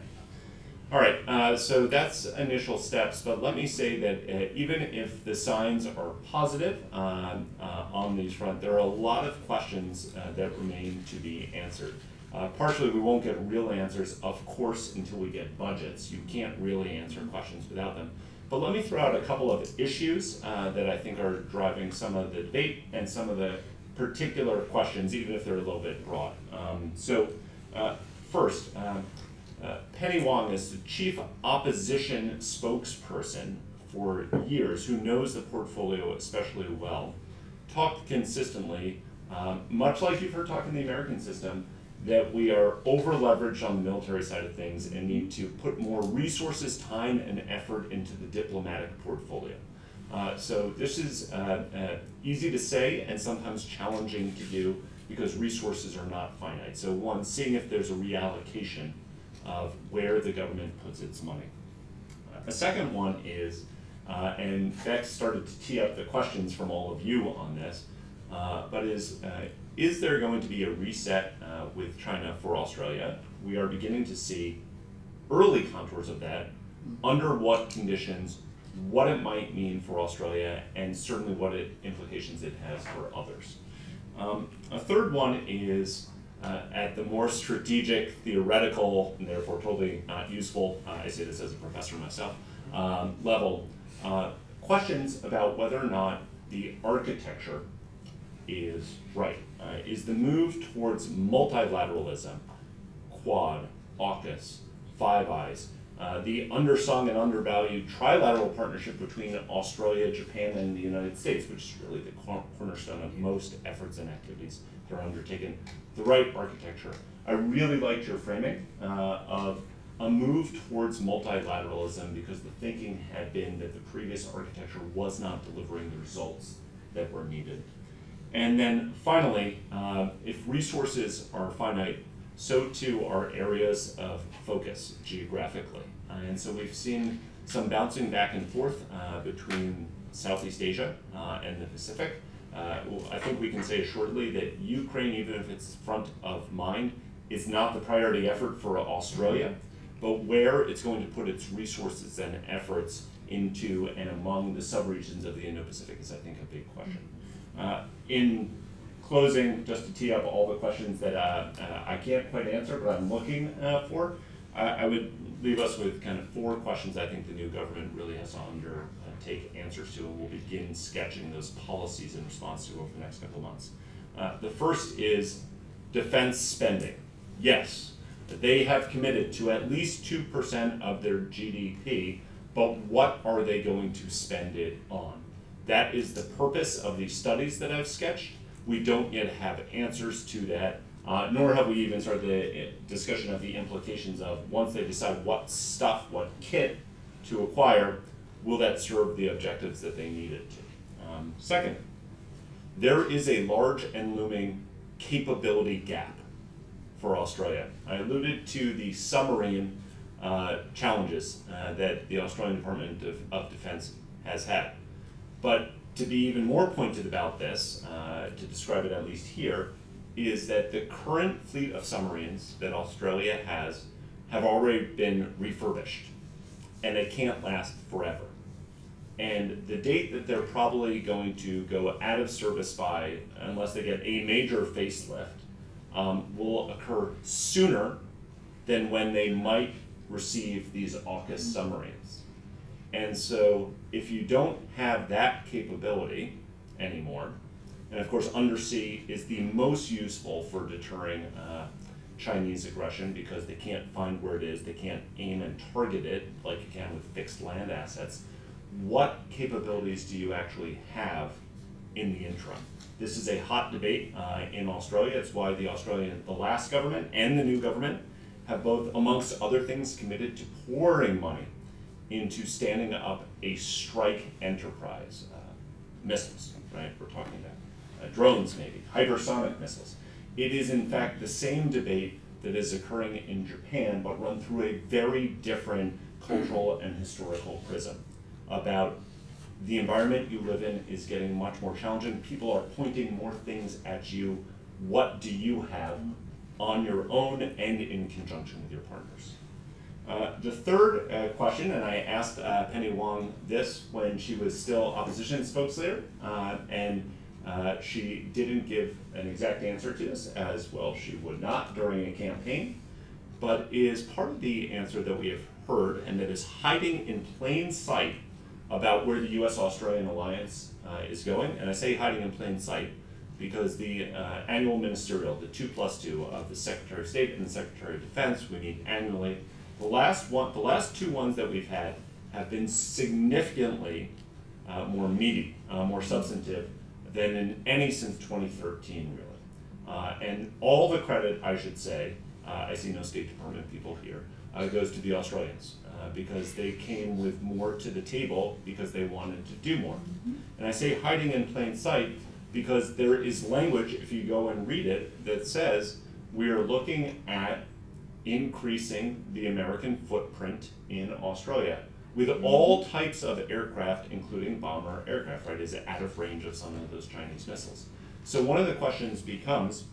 All right, so that's initial steps, but let me say that even if the signs are positive on these front, there are a lot of questions that remain to be answered. Partially, we won't get real answers, of course, until we get budgets. You can't really answer questions without them. But let me throw out a couple of issues that I think are driving some of the debate and some of the particular questions, even if they're a little bit broad. First, Penny Wong is the chief opposition spokesperson for years, who knows the portfolio especially well, talked consistently, much like you've heard talk in the American system, that we are over-leveraged on the military side of things and need to put more resources, time, and effort into the diplomatic portfolio. So this is easy to say and sometimes challenging to do because resources are not finite. So one, seeing if there's a reallocation of where the government puts its money. A second one is, and Bec started to tee up the questions from all of you on this, but is there going to be a reset with China for Australia? We are beginning to see early contours of that, under what conditions, what it might mean for Australia, and certainly what implications it has for others. A third one is at the more strategic, theoretical, and therefore totally not useful, I say this as a professor myself, level, questions about whether or not the architecture is right. Is the move towards multilateralism, Quad, AUKUS, Five Eyes, the undersung and undervalued trilateral partnership between Australia, Japan, and the United States, which is really the cornerstone of most efforts and activities that are undertaken, the right architecture. I really liked your framing of a move towards multilateralism because the thinking had been that the previous architecture was not delivering the results that were needed. And then finally, if resources are finite, so too are areas of focus geographically. And so we've seen some bouncing back and forth between Southeast Asia and the Pacific. I think we can say shortly that Ukraine, even if it's front of mind, is not the priority effort for Australia, but where it's going to put its resources and efforts into and among the subregions of the Indo-Pacific is, I think, a big question. In closing, just to tee up all the questions that I can't quite answer, but I'm looking for, I would leave us with kind of 4 questions I think the new government really has to undertake answers to, and we'll begin sketching those policies in response to over the next couple of months. The first is defense spending. Yes, they have committed to at least 2% of their GDP, but what are they going to spend it on? That is the purpose of these studies that I've sketched. We don't yet have answers to that, nor have we even started the discussion of the implications of, once they decide what stuff, what kit to acquire, will that serve the objectives that they need it to? Second, there is a large and looming capability gap for Australia. I alluded to the submarine challenges that the Australian Department of Defence has had. But to be even more pointed about this, to describe it at least here, is that the current fleet of submarines that Australia has have already been refurbished, and they can't last forever. And the date that they're probably going to go out of service by, unless they get a major facelift, will occur sooner than when they might receive these AUKUS submarines. And so if you don't have that capability anymore, and of course undersea is the most useful for deterring Chinese aggression because they can't find where it is, they can't aim and target it like you can with fixed land assets. What capabilities do you actually have in the interim? This is a hot debate in Australia. It's why the last government and the new government have both, amongst other things, committed to pouring money into standing up a strike enterprise. Missiles, right? We're talking about drones, maybe, hypersonic missiles. It is in fact the same debate that is occurring in Japan, but run through a very different cultural and historical prism about the environment you live in is getting much more challenging. People are pointing more things at you. What do you have on your own and in conjunction with your partners? The third question, and I asked Penny Wong this when she was still opposition spokesleader, and she didn't give an exact answer to this, as well she would not during a campaign, but is part of the answer that we have heard and that is hiding in plain sight about where the U.S.-Australian alliance is going. And I say hiding in plain sight because the annual ministerial, the 2+2 of the Secretary of State and the Secretary of Defense, we meet annually. The last 2 ones that we've had have been significantly more meaty, more substantive than in any since 2013, really. And all the credit, I should say, I see no State Department people here, goes to the Australians because they came with more to the table because they wanted to do more. And I say hiding in plain sight because there is language, if you go and read it, that says we are looking at increasing the American footprint in Australia with all types of aircraft, including bomber aircraft, right? Is it out of range of some of those Chinese missiles? So one of the questions becomes,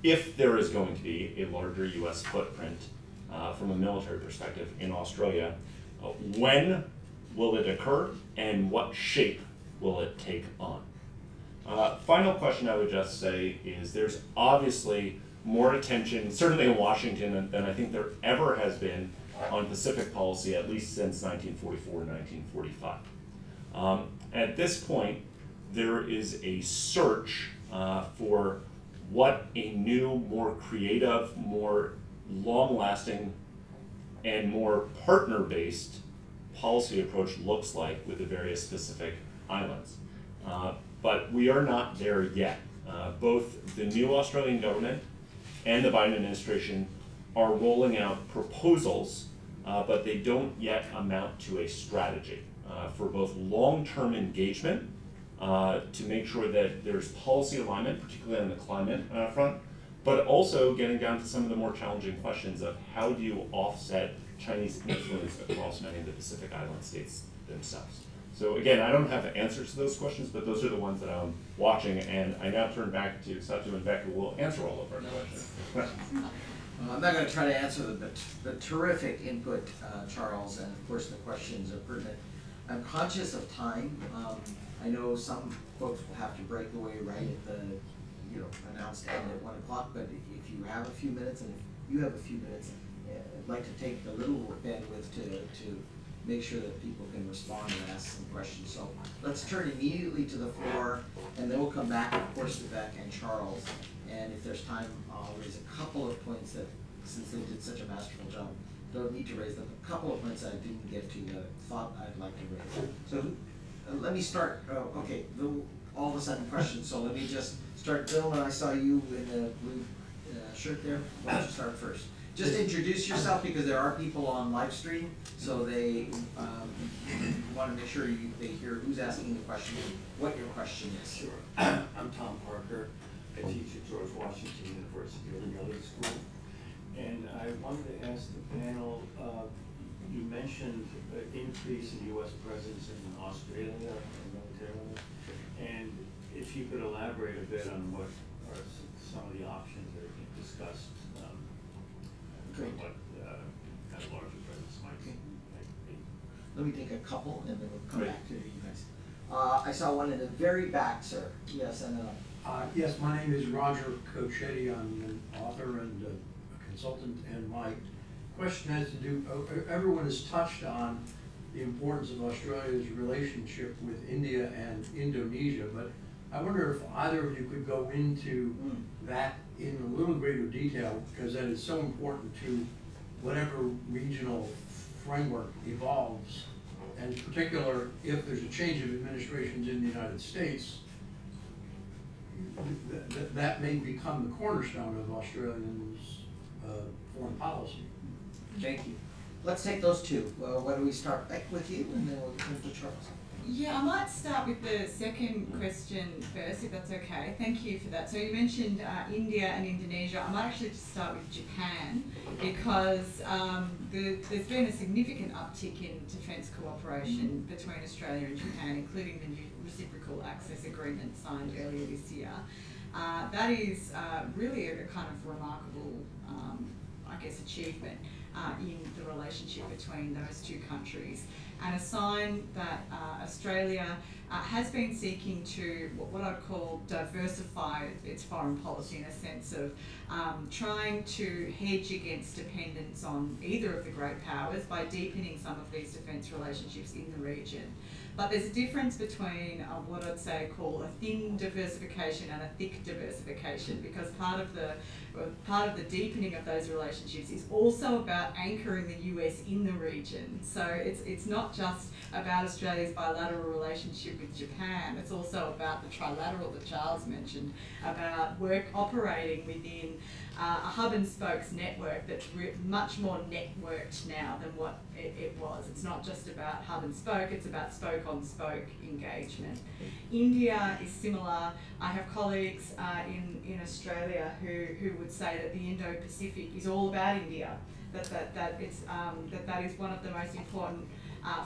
if there is going to be a larger US footprint from a military perspective in Australia, when will it occur and what shape will it take on? Final question I would just say is there's obviously more attention, certainly in Washington, than I think there ever has been on Pacific policy, at least since 1944, 1945. At this point, there is a search for what a new, more creative, more long-lasting, and more partner-based policy approach looks like with the various Pacific islands. But we are not there yet. Both the new Australian government and the Biden administration are rolling out proposals, but they don't yet amount to a strategy for both long-term engagement to make sure that there's policy alignment, particularly on the climate front, but also getting down to some of the more challenging questions of how do you offset Chinese influence across many of the Pacific Island states themselves. So again, I don't have answers to those questions, but those are the ones that I'm watching, and I now turn back to Satu and Bec, who will answer all of our questions. I'm not going to try to answer the terrific input, Charles, and of course the questions are pertinent. I'm conscious of time. I know some folks will have to break away right at the announced end at 1 o'clock, but if you have a few minutes, and if you have a few minutes, I'd like to take a little bandwidth to make sure that people can respond and ask some questions. So let's turn immediately to the floor, and then we'll come back, of course, to Bec and Charles. And if there's time, I'll raise a couple of points that, since they did such a masterful job, don't need to raise them. A couple of points that I didn't get to that I thought I'd like to raise. So let me start, okay, all of a sudden questions, so let me just start. Bill, I saw you in the blue shirt there. Why don't you start first? Just introduce yourself, because there are people on live stream, so they want to make sure they hear who's asking the question and what your question is. Sure. I'm Tom Parker. I teach at George Washington University or the other school. And I wanted to ask the panel, you mentioned an increase in U.S. presence in Australia militarily. And if you could elaborate a bit on what are some of the options that are being discussed, Great. what kind of larger presence might be. Let me take a couple, and then we'll come Great. back to you guys. I saw one in the very back, sir. Yes, and Yes, my name is Roger Cochetti. I'm an author and a consultant, and my question has to do, everyone has touched on the importance of Australia's relationship with India and Indonesia, but I wonder if either of you could go into that in a little greater detail, because that is so important to whatever regional framework evolves, and in particular, if there's a change of administrations in the United States, that may become the cornerstone of Australians' foreign policy. thank you. Let's take those two. Well, why don't we start back with you, and then we'll come to Charles. Yeah, I might start with the second question first, if that's okay. Thank you for that. So you mentioned India and Indonesia. I might actually just start with Japan, because there's been a significant uptick in defence cooperation between Australia and Japan, including the new reciprocal access agreement signed earlier this year. That is really a kind of remarkable, I guess, achievement in the relationship between those two countries, and a sign that Australia has been seeking to what I'd call diversify its foreign policy, in a sense of trying to hedge against dependence on either of the great powers by deepening some of these defence relationships in the region. But there's a difference between what I'd say call a thin diversification and a thick diversification, because part of the deepening of those relationships is also about anchoring the US in the region. So it's not just about Australia's bilateral relationship with Japan, it's also about the trilateral that Charles mentioned, about work operating within a hub and spokes network that's much more networked now than what it was. It's not just about hub and spoke, it's about spoke on spoke engagement. India is similar. I have colleagues in Australia who would say that the Indo-Pacific is all about India, that is one of the most important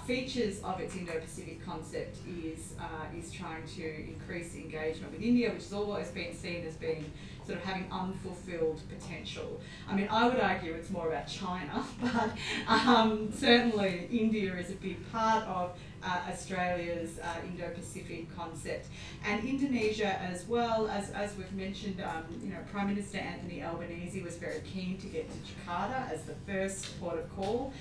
features of its Indo-Pacific concept is trying to increase engagement with India, which has always been seen as being sort of having unfulfilled potential. I mean, I would argue it's more about China, but certainly India is a big part of Australia's Indo-Pacific concept, and Indonesia as well. As we've mentioned, Prime Minister Anthony Albanese was very keen to get to Jakarta as the first port of call.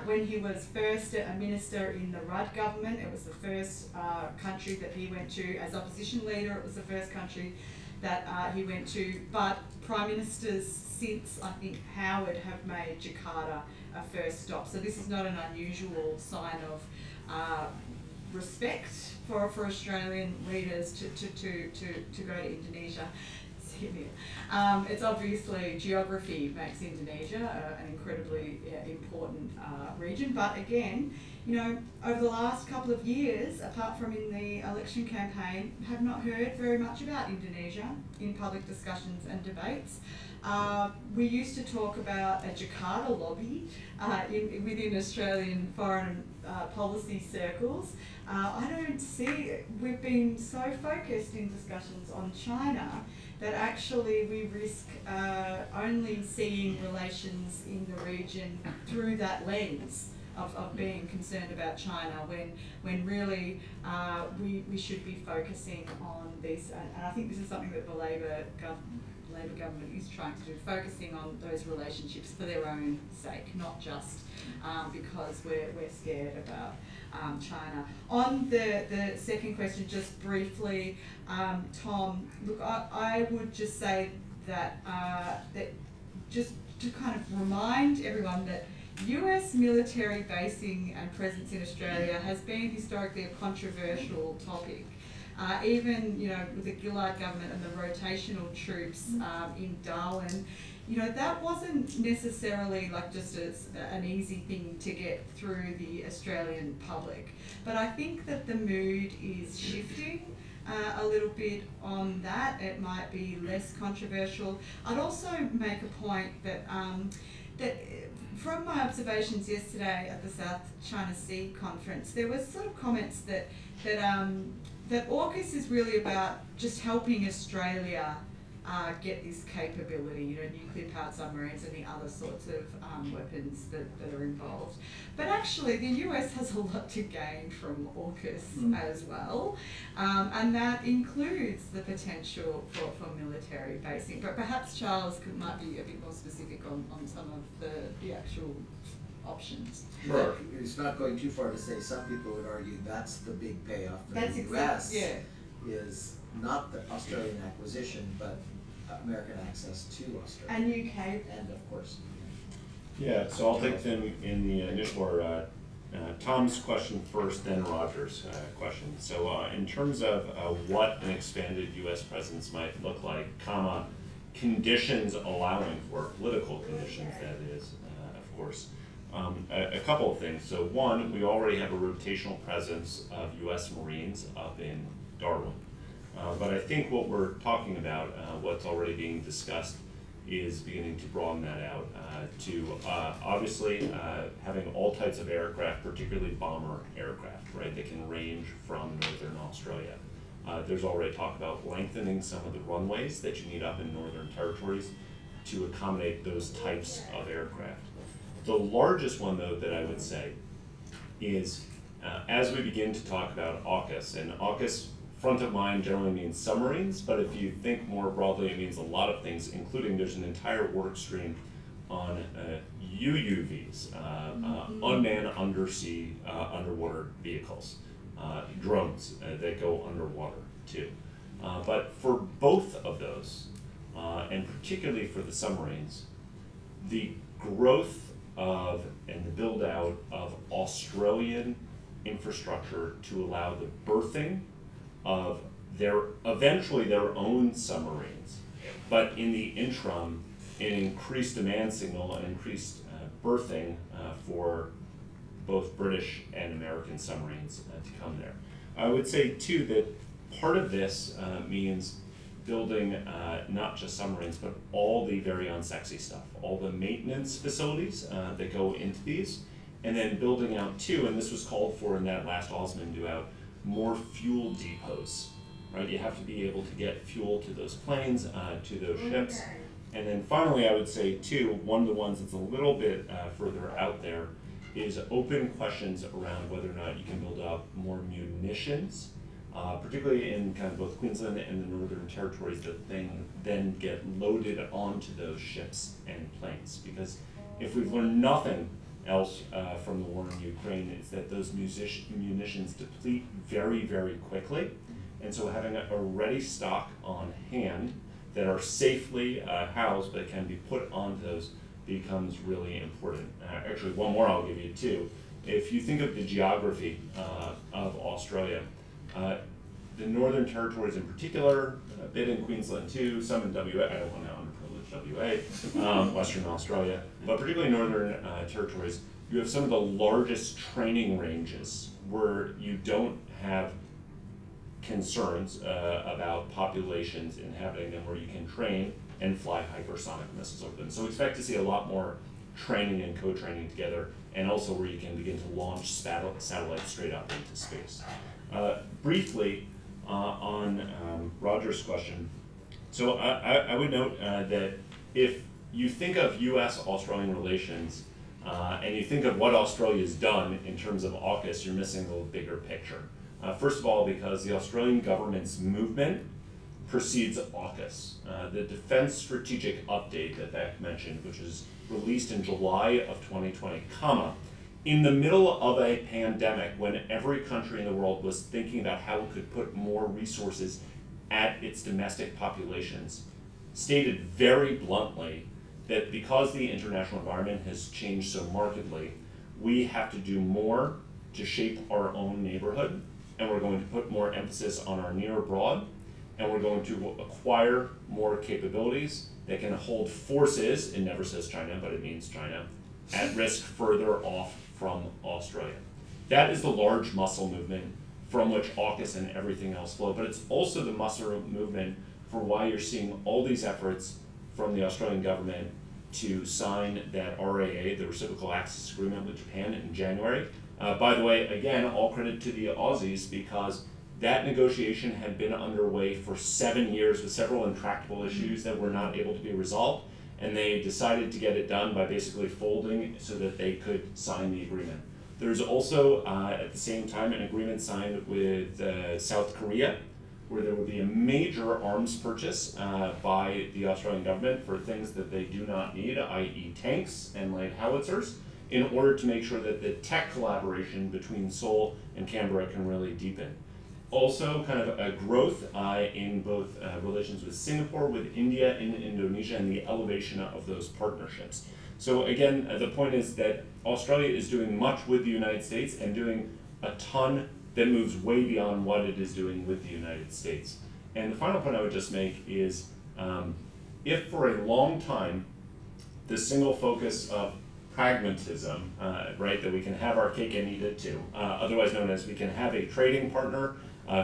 When he was first a minister in the Rudd government, it was the first country that he went to. As opposition leader, it was the first country that he went to. But Prime Ministers since, I think, Howard have made Jakarta a first stop. So this is not an unusual sign of respect for Australian leaders to go to Indonesia. It's obviously geography makes Indonesia an incredibly important region, but again, over the last couple of years, apart from in the election campaign, have not heard very much about Indonesia in public discussions and debates. We used to talk about a Jakarta lobby within Australian foreign policy circles. I don't see, we've been so focused in discussions on China that actually we risk only seeing relations in the region through that lens of being concerned about China, when really we should be focusing on this. And I think this is something that the Labor Labor government is trying to do, focusing on those relationships for their own sake, not just because we're scared about China. On the second question, just briefly, Tom, look, I would just say that, that just to kind of remind everyone that US military basing and presence in Australia has been historically a controversial topic. Even, with the Gillard government and the rotational troops in Darwin, that wasn't necessarily like just an easy thing to get through the Australian public. But I think that the mood is shifting a little bit on that. It might be less controversial. I'd also make a point that that from my observations yesterday at the South China Sea conference, there was sort of comments that AUKUS is really about just helping Australia get this capability, nuclear powered submarines and the other sorts of weapons that are involved. But actually the US has a lot to gain from AUKUS as well, and that includes the potential for military basing. But perhaps Charles might be a bit more specific on some of the actual options. Sure. It's not going too far to say some people would argue that's the big payoff for the US is not the Australian acquisition, but American access to Australia. And UK. And of course. Yeah, so I'll take them in the initial order. Tom's question first, then Roger's question. So in terms of what an expanded US presence might look like, conditions allowing for, political conditions that is, of course. A couple of things. So one, we already have a rotational presence of US Marines up in Darwin. But I think what we're talking about, what's already being discussed, is beginning to broaden that out to obviously having all types of aircraft, particularly bomber aircraft, right? They can range from northern Australia. There's already talk about lengthening some of the runways that you need up in northern territories to accommodate those types of aircraft. The largest one, though, that I would say is as we begin to talk about AUKUS, and AUKUS front of mind generally means submarines, but if you think more broadly, it means a lot of things, including there's an entire work stream on UUVs, unmanned undersea underwater vehicles, drones that go underwater too. But for both of those, and particularly for the submarines, the growth of and the build out of Australian infrastructure to allow the birthing of eventually their own submarines, but in the interim, an increased demand signal and increased berthing for both British and American submarines to come there. I would say too that part of this means building not just submarines, but all the very unsexy stuff, all the maintenance facilities that go into these, and then building out too, and this was called for in that last Osmond duo, more fuel depots, right? You have to be able to get fuel to those planes, to those ships. And then finally, I would say too, one of the ones that's a little bit further out there is open questions around whether or not you can build up more munitions, particularly in kind of both Queensland and the Northern Territories, that then get loaded onto those ships and planes. Because if we've learned nothing else from the war in Ukraine, is that those munitions deplete very, very quickly. And so having a ready stock on hand that are safely housed but can be put on those becomes really important. Actually, one more I'll give you too. If you think of the geography of Australia, the Northern Territories in particular, a bit in Queensland too, some in WA, I don't want to underprivilege WA, Western Australia, but particularly Northern Territories, you have some of the largest training ranges where you don't have concerns about populations inhabiting them, where you can train and fly hypersonic missiles over them. So expect to see a lot more training and co-training together, and also where you can begin to launch satellites straight up into space. Briefly, on Roger's question, so I would note that if you think of US-Australian relations and you think of what Australia's done in terms of AUKUS, you're missing the bigger picture. First of all, because the Australian government's movement precedes AUKUS. The Defense Strategic Update that Bec mentioned, which was released in July of 2020, in the middle of a pandemic when every country in the world was thinking about how it could put more resources at its domestic populations, stated very bluntly that because the international environment has changed so markedly, we have to do more to shape our own neighborhood, and we're going to put more emphasis on our near abroad, and we're going to acquire more capabilities that can hold forces, it never says China, but it means China, at risk further off from Australia. That is the large muscle movement from which AUKUS and everything else flow, but it's also the muscle movement for why you're seeing all these efforts from the Australian government to sign that RAA, the Reciprocal Access Agreement with Japan in January. By the way, again, all credit to the Aussies because that negotiation had been underway for 7 years with several intractable issues that were not able to be resolved, and they decided to get it done by basically folding so that they could sign the agreement. There's also, at the same time, an agreement signed with South Korea, where there would be a major arms purchase by the Australian government for things that they do not need, i.e. tanks and light howitzers, in order to make sure that the tech collaboration between Seoul and Canberra can really deepen. Also, kind of a growth in both relations with Singapore, with India, and Indonesia, and the elevation of those partnerships. So again, the point is that Australia is doing much with the United States and doing a ton that moves way beyond what it is doing with the United States. And the final point I would just make is, if for a long time, the single focus of pragmatism, right, that we can have our cake and eat it too, otherwise known as we can have a trading partner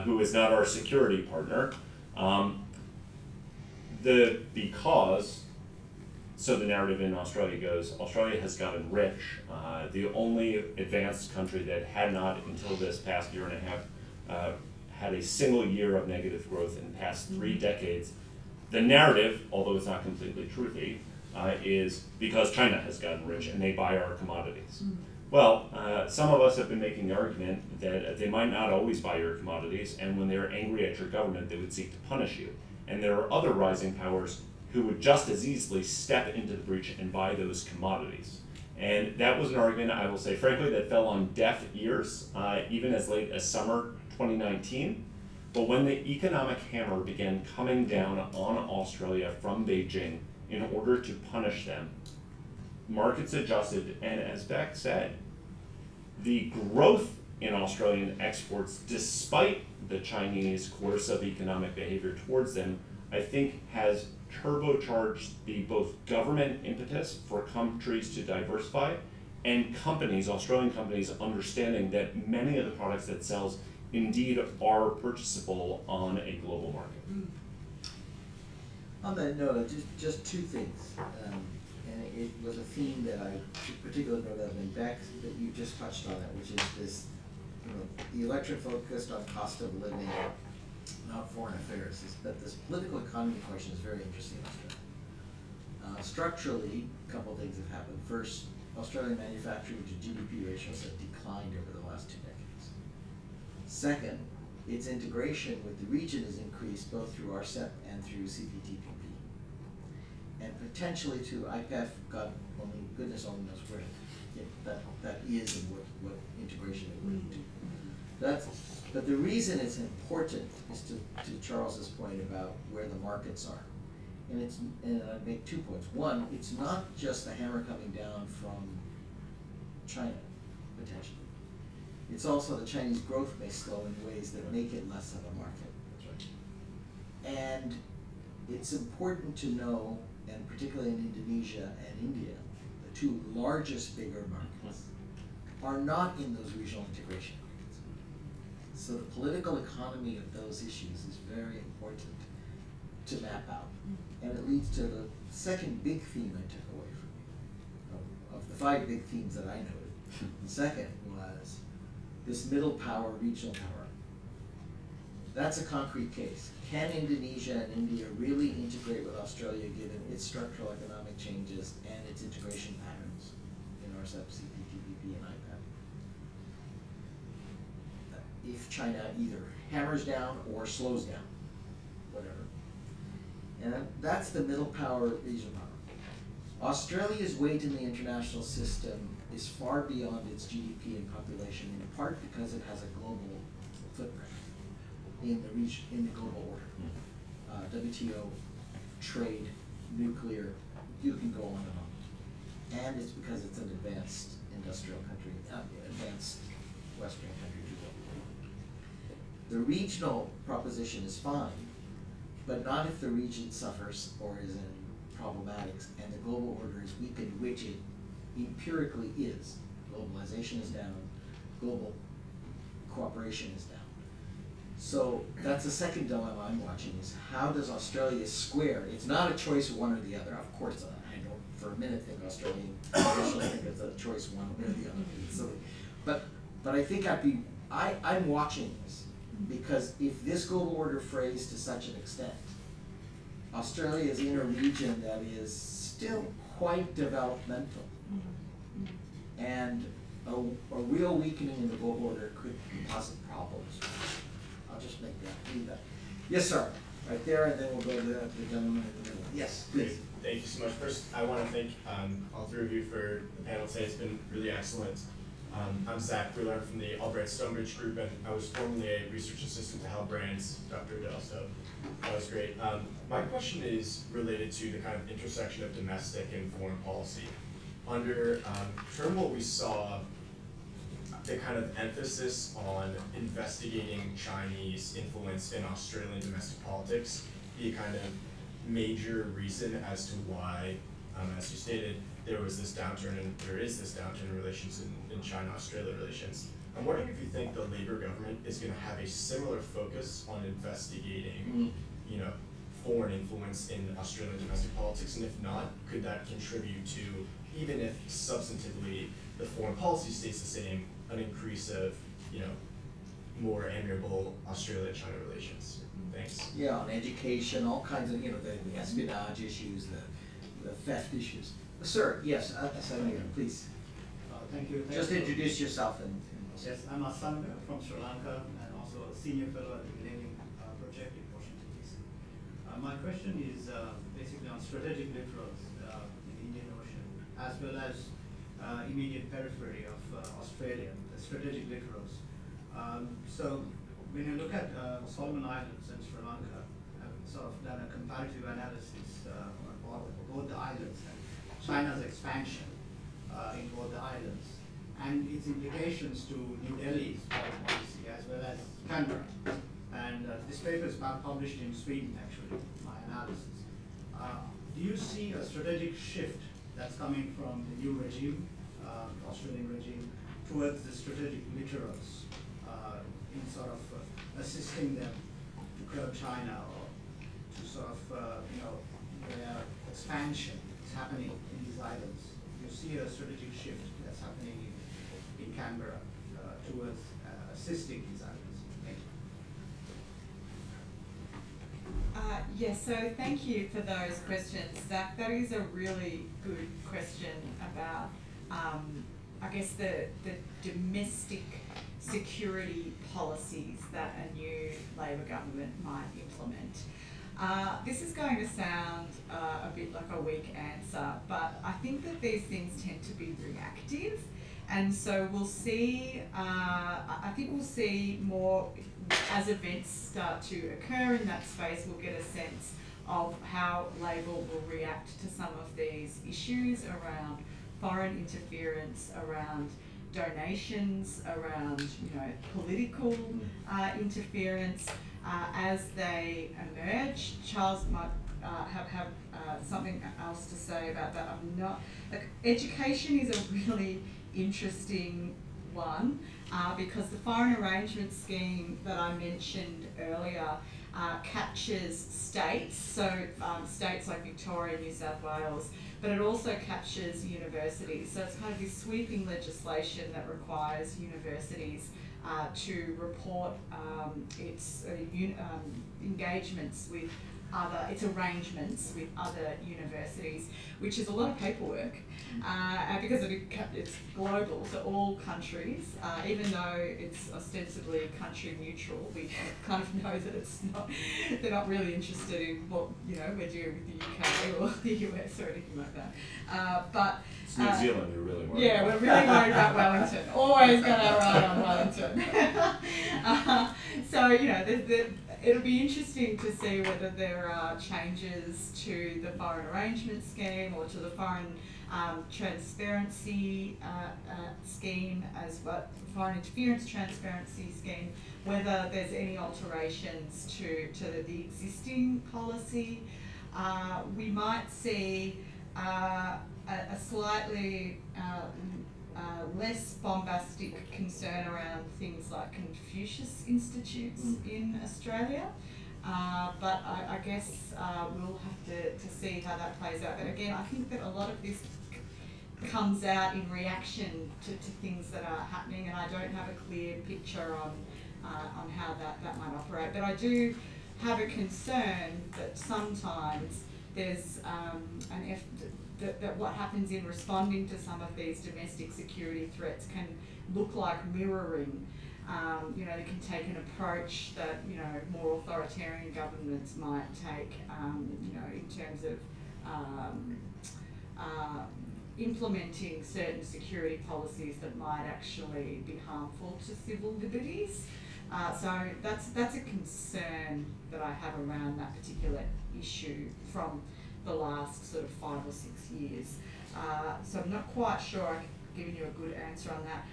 who is not our security partner, so the narrative in Australia goes, Australia has gotten rich. The only advanced country that had not, until this past year and a half, had a single year of negative growth in the past 3 decades. The narrative, although it's not completely truthy, is because China has gotten rich and they buy our commodities. Well, some of us have been making the argument that they might not always buy your commodities, and when they're angry at your government, they would seek to punish you. And there are other rising powers who would just as easily step into the breach and buy those commodities. And that was an argument, I will say frankly, that fell on deaf ears, even as late as summer 2019. But when the economic hammer began coming down on Australia from Beijing in order to punish them, markets adjusted, and as Bec said, the growth in Australian exports, despite the Chinese coercive economic behavior towards them, I think has turbocharged the both government impetus for countries to diversify and companies, Australian companies, understanding that many of the products that sells indeed are purchasable on a global market. On that note, just 2 things, and it was a theme that I particularly noted of in Bec that you just touched on it, which is this, the electorate focused on cost of living, not foreign affairs, but this political economy question is very interesting in Australia. Structurally, a couple of things have happened. First, Australian manufacturing to GDP ratios have declined over the last 2 decades. Second, its integration with the region has increased both through RCEP and through CPTPP. And potentially to IPEF, goodness only knows where that is and what integration it would lead to. But the reason it's important is to Charles's point about where the markets are. And I'd make 2 points. One, it's not just the hammer coming down from China, potentially. It's also the Chinese growth may slow in ways that make it less of a market. That's right. And it's important to know, and particularly in Indonesia and India, the 2 largest bigger markets, are not in those regional integration markets. So the political economy of those issues is very important to map out. And it leads to the second big theme I took away from you. Of the 5 big themes that I noted, the second was this middle power, regional power. That's a concrete case. Can Indonesia and India really integrate with Australia given its structural economic changes and its integration patterns in RCEP, CPTPP, and IPEF? If China either hammers down or slows down, whatever, And that's the middle power, regional power. Australia's weight in the international system is far beyond its GDP and population, in part because it has a global footprint in the region, in the global order. WTO, trade, nuclear, you can go on and on. And it's because it's an advanced industrial country, advanced Western country. The regional proposition is fine, but not if the region suffers or is in problematics and the global order is weakened, which it empirically is. Globalization is down, global cooperation is down. So that's the second dilemma I'm watching, is how does Australia square? It's not a choice of one or the other. Of course, I don't for a minute think Australian officials think it's a choice one or the other. It's silly. But I think I'm watching this, because if this global order frays to such an extent, Australia is in a region that is still quite developmental. And a real weakening in the global order could cause problems. I'll just make that, leave that. Yes, sir, right there, and then we'll go to the gentleman in the middle. Yes, please. Thank you so much. First, I want to thank all three of you for the panel today. It's been really excellent. I'm Zach. We learned from the Albright Stonebridge group, and I was formerly a research assistant to Hal Brand's, Dr. Edel, so that was great. My question is related to the kind of intersection of domestic and foreign policy. Under Turnbull, we saw the kind of emphasis on investigating Chinese influence in Australian domestic politics be a kind of major reason as to why, as you stated, there was this downturn and there is this downturn in relations in China-Australia relations. I'm wondering if you think the Labour government is going to have a similar focus on investigating, you know, foreign influence in Australian domestic politics, and if not, could that contribute to, even if substantively the foreign policy stays the same, an increase of, you know, more amiable Australia-China relations? Thanks. Yeah, on education, all kinds of, you know, the espionage issues, the theft issues. Sir, yes, Senator, please. Thank you. Just introduce yourself and. Yes, I'm Asan from Sri Lanka and also a senior fellow at the Deepening project in Washington, D.C. My question is basically on strategic littorals in the Indian Ocean, as well as immediate periphery of Australia, the strategic littorals. So when you look at Solomon Islands and Sri Lanka, I've sort of done a comparative analysis on both the islands and China's expansion in both the islands and its implications to New Delhi's foreign policy as well as Canberra. And this paper is published in Sweden, actually, my analysis. Do you see a strategic shift that's coming from the new regime, Australian regime, towards the strategic littorals in sort of assisting them to curb China or to sort of, you know, their expansion is happening in these islands? You see a strategic shift that's happening in Canberra towards assisting these islands. Thank you. Yes, so thank you for those questions, Zach. That is a really good question about, I guess, the domestic security policies that a new Labor government might implement. This is going to sound a bit like a weak answer, but I think that these things tend to be reactive, and so we'll see, I think we'll see more as events start to occur in that space. We'll get a sense of how Labor will react to some of these issues around foreign interference, around donations, around, you know, political interference as they emerge. Charles might have something else to say about that. I'm not. Like, education is a really interesting one because the foreign arrangement scheme that I mentioned earlier captures states, so states like Victoria, New South Wales, but it also captures universities. So it's kind of this sweeping legislation that requires universities to report its engagements with it's arrangements with other universities, which is a lot of paperwork, because it's global to all countries, even though it's ostensibly country neutral. We kind of know that it's not, they're not really interested in what, you know, we're doing with the UK or the US or anything like that. But It's New Zealand you're really worried yeah, about. we're really worried about Wellington. Always got our eye on Wellington. So, you know, it'll be interesting to see whether there are changes to the foreign arrangement scheme or to the foreign transparency scheme, as well, foreign interference transparency scheme, whether there's any alterations to the existing policy. We might see a slightly less bombastic concern around things like Confucius Institutes in Australia. But I guess we'll have to see how that plays out. But again, I think that a lot of this comes out in reaction to things that are happening, and I don't have a clear picture on how that might operate. But I do have a concern that sometimes there's that what happens in responding to some of these domestic security threats can look like mirroring. You know, they can take an approach that, you know, more authoritarian governments might take, you know, in terms of implementing certain security policies that might actually be harmful to civil liberties. So that's a concern that I have around that particular issue from the last sort of 5 or 6 years. So I'm not quite sure I've given you a good answer on that.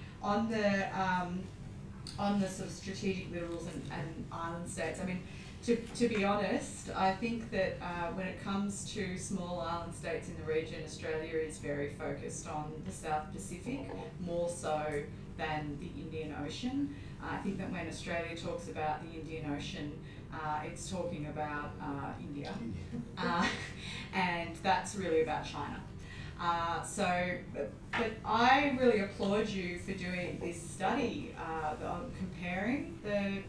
On the sort of strategic littorals and island states, I mean, to be honest, I think that when it comes to small island states in the region, Australia is very focused on the South Pacific, more so than the Indian Ocean. I think that when Australia talks about the Indian Ocean, it's talking about India, and that's really about China. But I really applaud you for doing this study on comparing the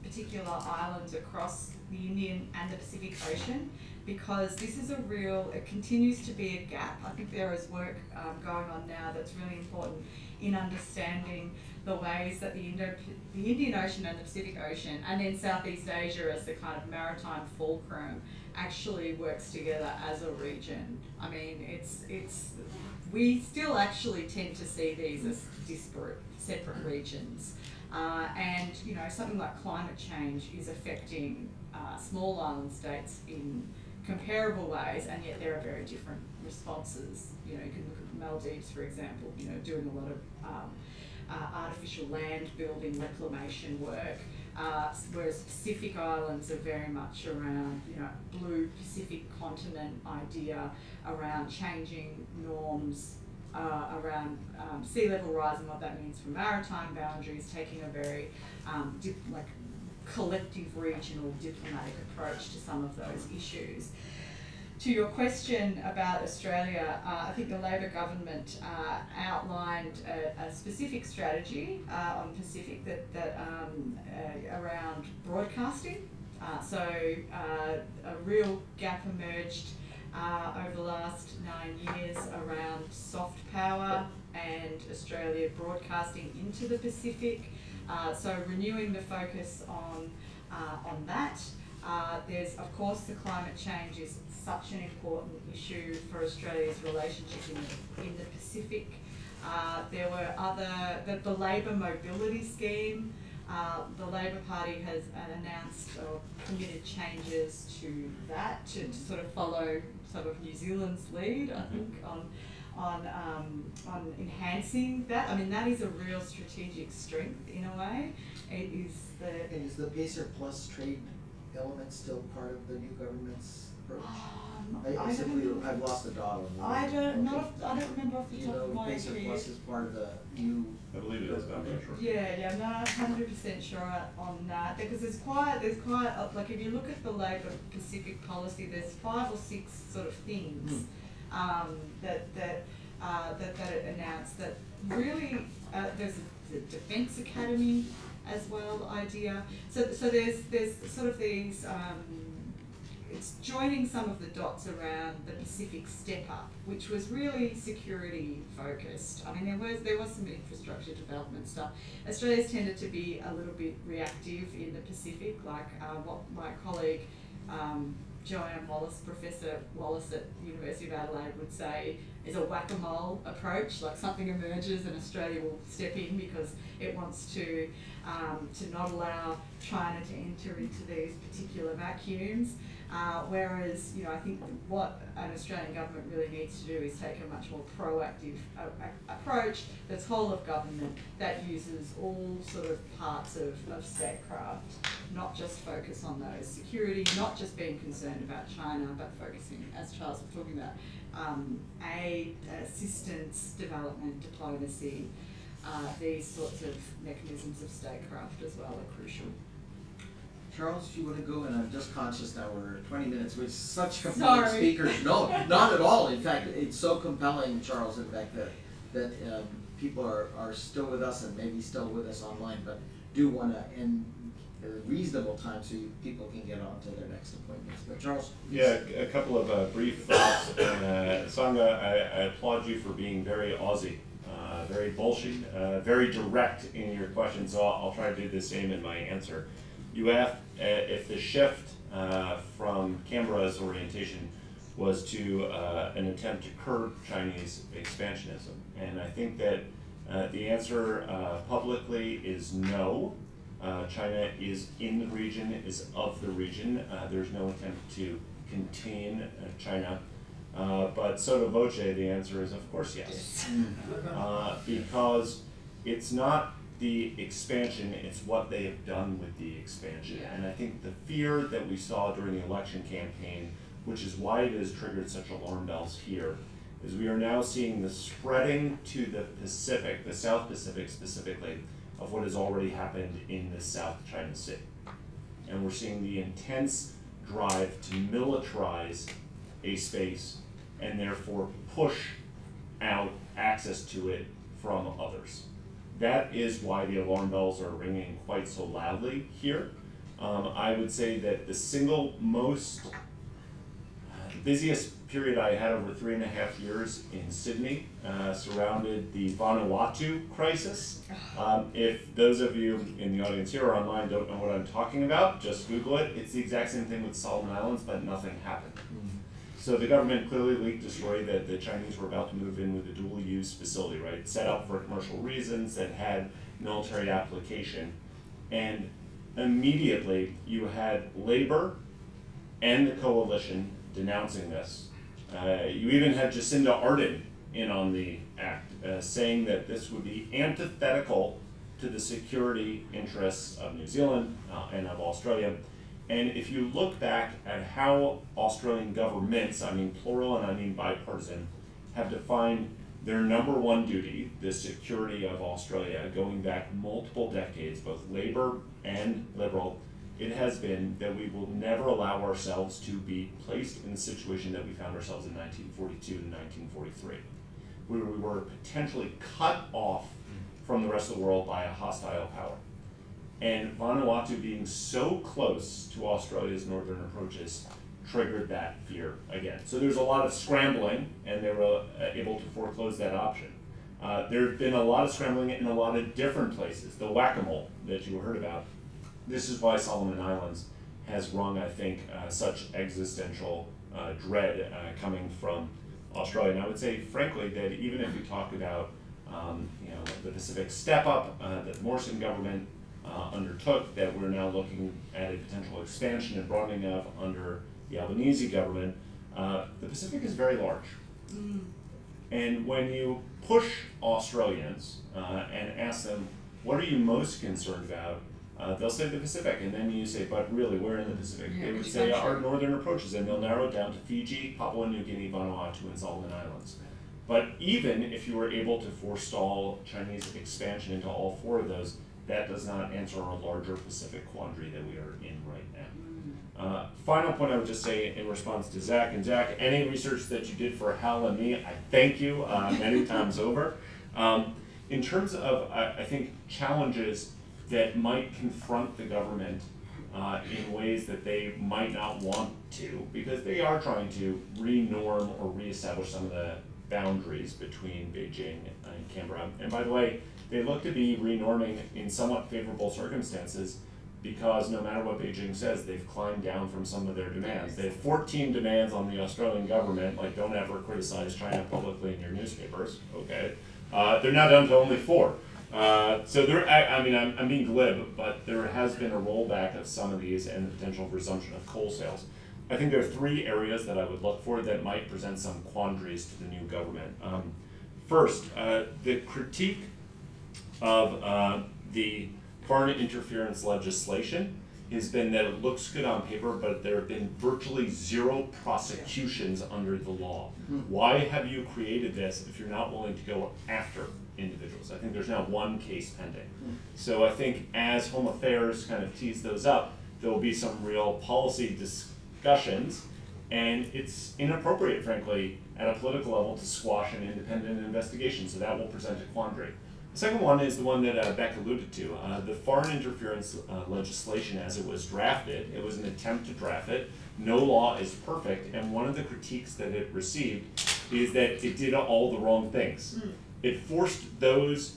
particular islands across the Indian and the Pacific Ocean, because this is it continues to be a gap. I think there is work going on now that's really important in understanding the ways that the Indian Ocean and the Pacific Ocean, and then Southeast Asia as the kind of maritime fulcrum, actually works together as a region. I mean, we still actually tend to see these as disparate, separate regions. And, you know, something like climate change is affecting small island states in comparable ways, and yet there are very different responses. You know, you can look at the Maldives, for example, you know, doing a lot of artificial land building reclamation work, whereas Pacific Islands are very much around, you know, blue Pacific continent idea around changing norms, around sea level rise and what that means for maritime boundaries, taking a very collective regional diplomatic approach to some of those issues. To your question about Australia, I think the Labor government outlined a specific strategy on Pacific that around broadcasting. So a real gap emerged over the last 9 years around soft power and Australia broadcasting into the Pacific. So renewing the focus on that. There's, of course, the climate change is such an important issue for Australia's relationship in the Pacific. There were the Labor mobility scheme. The Labor Party has announced or committed changes to that to sort of follow sort of New Zealand's lead, I think, on enhancing that. I mean, that is a real strategic strength in a way. It is the... And is the PACER Plus trade element still part of the new government's approach? I've lost the dot on that. I don't remember off the top of my head. PACER Plus is part of the new. I believe it is, but I'm not sure. Yeah, I'm not 100% sure on that, because there's quite like, if you look at the Labor Pacific policy, there's 5 or 6 sort of things that it announced that really there's a defence academy as well idea. So there's sort of these it's joining some of the dots around the Pacific step up, which was really security focused. I mean, there was some infrastructure development stuff. Australia's tended to be a little bit reactive in the Pacific, like what my colleague Joanne Wallace, Professor Wallace at the University of Adelaide would say is a whack-a-mole approach, like something emerges and Australia will step in because it wants to not allow China to enter into these particular vacuums. Whereas, I think what an Australian government really needs to do is take a much more proactive approach that's whole of government, that uses all sort of parts of statecraft, not just focus on those security, not just being concerned about China, but focusing, as Charles was talking about, aid, assistance, development, diplomacy. These sorts of mechanisms of statecraft as well are crucial. Charles, do you want to go? And I'm just conscious now we're 20 minutes with such compelling Sorry. speakers. No, not at all. In fact, it's so compelling, Charles, in fact, that people are still with us and maybe still with us online, but do want to end at a reasonable time so people can get on to their next appointments. But Charles? Yeah, a couple of brief thoughts. Sangha, I applaud you for being very Aussie, very bullshit, very direct in your questions, so I'll try to do the same in my answer. You asked if the shift from Canberra's orientation was to an attempt to curb Chinese expansionism. And I think that the answer publicly is no. China is in the region, is of the region. There's no attempt to contain China. But sotto voce, the answer is of course yes. Because it's not the expansion, it's what they have done with the expansion. Yeah. And I think the fear that we saw during the election campaign, which is why it has triggered such alarm bells here, is we are now seeing the spreading to the Pacific, the South Pacific specifically, of what has already happened in the South China Sea. And we're seeing the intense drive to militarize a space and therefore push out access to it from others. That is why the alarm bells are ringing quite so loudly here. I would say that the single most busiest period I had over 3.5 years in Sydney surrounded the Vanuatu crisis. If those of you in the audience here or online don't know what I'm talking about, just Google it. It's the exact same thing with Solomon Islands, but nothing happened. So the government clearly leaked a story that the Chinese were about to move in with a dual-use facility, right? Set up for commercial reasons that had military application. And immediately you had Labor and the coalition denouncing this. You even had Jacinda Ardern in on the act, saying that this would be antithetical to the security interests of New Zealand and of Australia. And if you look back at how Australian governments, I mean plural and I mean bipartisan, have defined their number one duty, the security of Australia, going back multiple decades, both Labor and Liberal, it has been that we will never allow ourselves to be placed in the situation that we found ourselves in 1942 and 1943, where we were potentially cut off from the rest of the world by a hostile power. And Vanuatu being so close to Australia's northern approaches triggered that fear again. So there's a lot of scrambling, and they were able to foreclose that option. There have been a lot of scrambling in a lot of different places. The whack-a-mole that you heard about. This is why Solomon Islands has rung, I think, such existential dread coming from Australia. And I would say, frankly, that even if we talk about the Pacific step-up that the Morrison government undertook, that we're now looking at a potential expansion and broadening of under the Albanese government, the Pacific is very large. And when you push Australians and ask them, what are you most concerned about? They'll say the Pacific, and then you say, but really, where in the Pacific? Yeah, They would which say country? our northern approaches, and they'll narrow it down to Fiji, Papua New Guinea, Vanuatu, and Solomon Islands. But even if you were able to forestall Chinese expansion into all four of those, that does not answer our larger Pacific quandary that we are in right now. Final point I would just say in response to Zach, and Zach, any research that you did for Hal and me, I thank you many times over. In terms of, I think, challenges that might confront the government in ways that they might not want to, because they are trying to re-norm or re-establish some of the boundaries between Beijing and Canberra. And by the way, they look to be re-norming in somewhat favorable circumstances, because no matter what Beijing says, they've climbed down from some of their demands. They have 14 demands on the Australian government, like don't ever criticize China publicly in your newspapers, okay? They're now down to only 4. So there, I'm being glib, but there has been a rollback of some of these and the potential resumption of coal sales. I think there are 3 areas that I would look for that might present some quandaries to the new government. First, the critique of the foreign interference legislation has been that it looks good on paper, but there have been virtually 0 prosecutions under the law. Why have you created this if you're not willing to go after individuals? I think there's now 1 case pending. So I think as Home Affairs kind of tease those up, there will be some real policy discussions, and it's inappropriate, frankly, at a political level to squash an independent investigation, so that will present a quandary. The second one is the one that Bec alluded to. The foreign interference legislation as it was drafted, it was an attempt to draft it. No law is perfect, and one of the critiques that it received is that it did all the wrong things. It forced those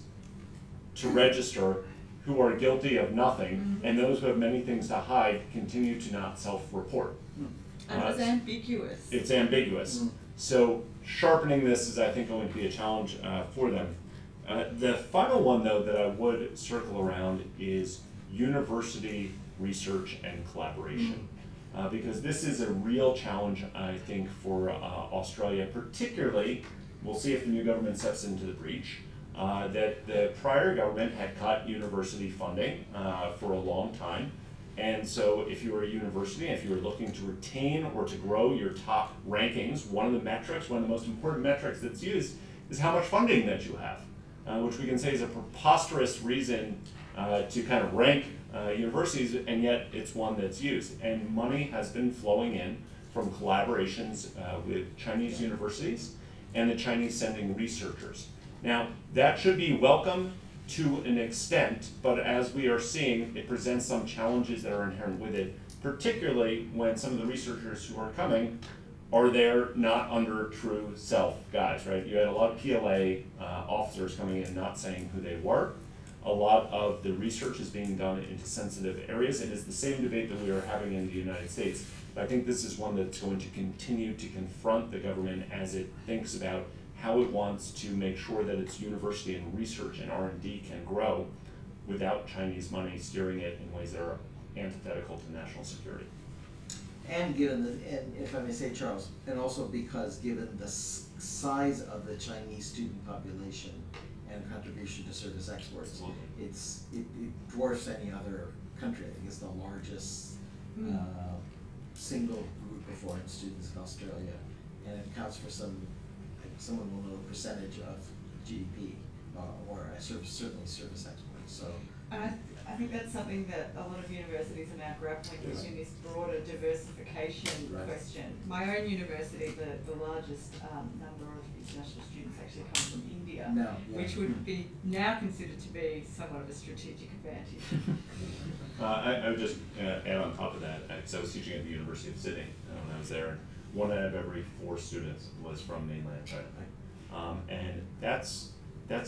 to register who are guilty of nothing, and those who have many things to hide continue to not self-report. And it's ambiguous. It's ambiguous. So sharpening this is, I think, going to be a challenge for them. The final one, though, that I would circle around is university research and collaboration. Because this is a real challenge, I think, for Australia, particularly, we'll see if the new government steps into the breach, that the prior government had cut university funding for a long time. And so if you were a university, if you were looking to retain or to grow your top rankings, one of the most important metrics that's used is how much funding that you have. Which we can say is a preposterous reason to kind of rank universities, and yet it's one that's used. And money has been flowing in from collaborations with Chinese universities and the Chinese sending researchers. Now, that should be welcome to an extent, but as we are seeing, it presents some challenges that are inherent with it, particularly when some of the researchers who are coming are there not under true self guise, right? You had a lot of PLA officers coming in not saying who they were. A lot of the research is being done into sensitive areas. It is the same debate that we are having in the United States. But I think this is one that's going to continue to confront the government as it thinks about how it wants to make sure that its university and research and R&D can grow without Chinese money steering it in ways that are antithetical to national security. And given the, and if I may say, Charles, and also because given the size of the Chinese student population and contribution to service exports, it dwarfs any other country. I think it's the largest single group of foreign students in Australia, and it accounts for someone will know the percentage of GDP or certainly service exports. So. I think that's something that a lot of universities are now grappling with in this broader diversification question. My own university, the largest number of international students actually come from India, which would be now considered to be somewhat of a strategic advantage. I would just add on top of that, because I was teaching at the University of Sydney when I was there, and 1 out of every 4 students was from mainland China. And that's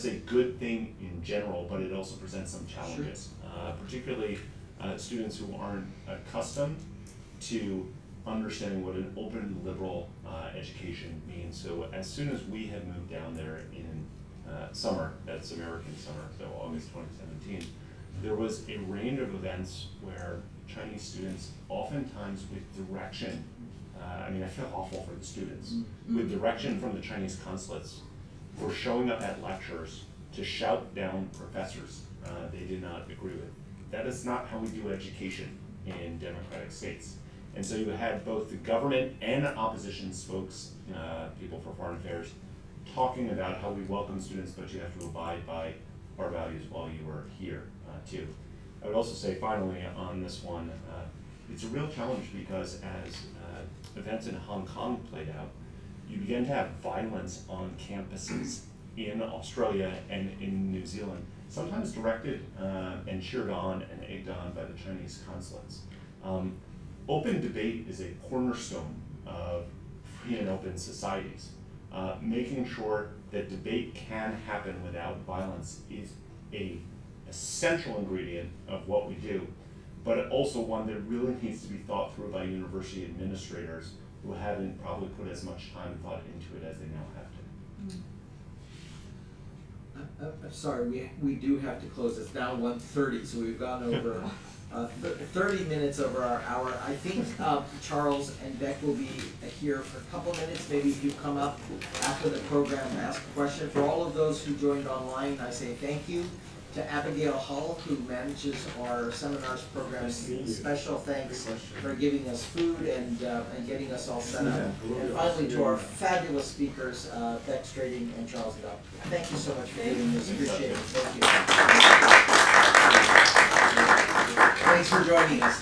a good thing in general, but it also presents some challenges, particularly students who aren't accustomed to understanding what an open liberal education means. So as soon as we had moved down there in summer, that's American summer, so August 2017, there was a range of events where Chinese students, oftentimes with direction, I feel awful for the students, with direction from the Chinese consulates, were showing up at lectures to shout down professors they did not agree with. That is not how we do education in democratic states. And so you had both the government and opposition spokes, people for foreign affairs, talking about how we welcome students, but you have to abide by our values while you are here too. I would also say finally on this one, it's a real challenge because as events in Hong Kong played out, you begin to have violence on campuses in Australia and in New Zealand, sometimes directed and cheered on and egged on by the Chinese consulates. Open debate is a cornerstone of free and open societies. Making sure that debate can happen without violence is a essential ingredient of what we do, but also one that really needs to be thought through by university administrators who haven't probably put as much time and thought into it as they now have to. I'm sorry, we do have to close. It's now 1:30, so we've gone over 30 minutes over our hour. I think Charles and Bec will be here for a couple minutes. Maybe if you come up after the program and ask a question. For all of those who joined online, I say thank you. To Abigail Hull, who manages our seminars programs, special thanks for giving us food and getting us all set up. And finally, to our fabulous speakers, Bec Strating and Charles Edel. Thank you so much for doing this. Appreciate it. Thank you. Thanks for joining us.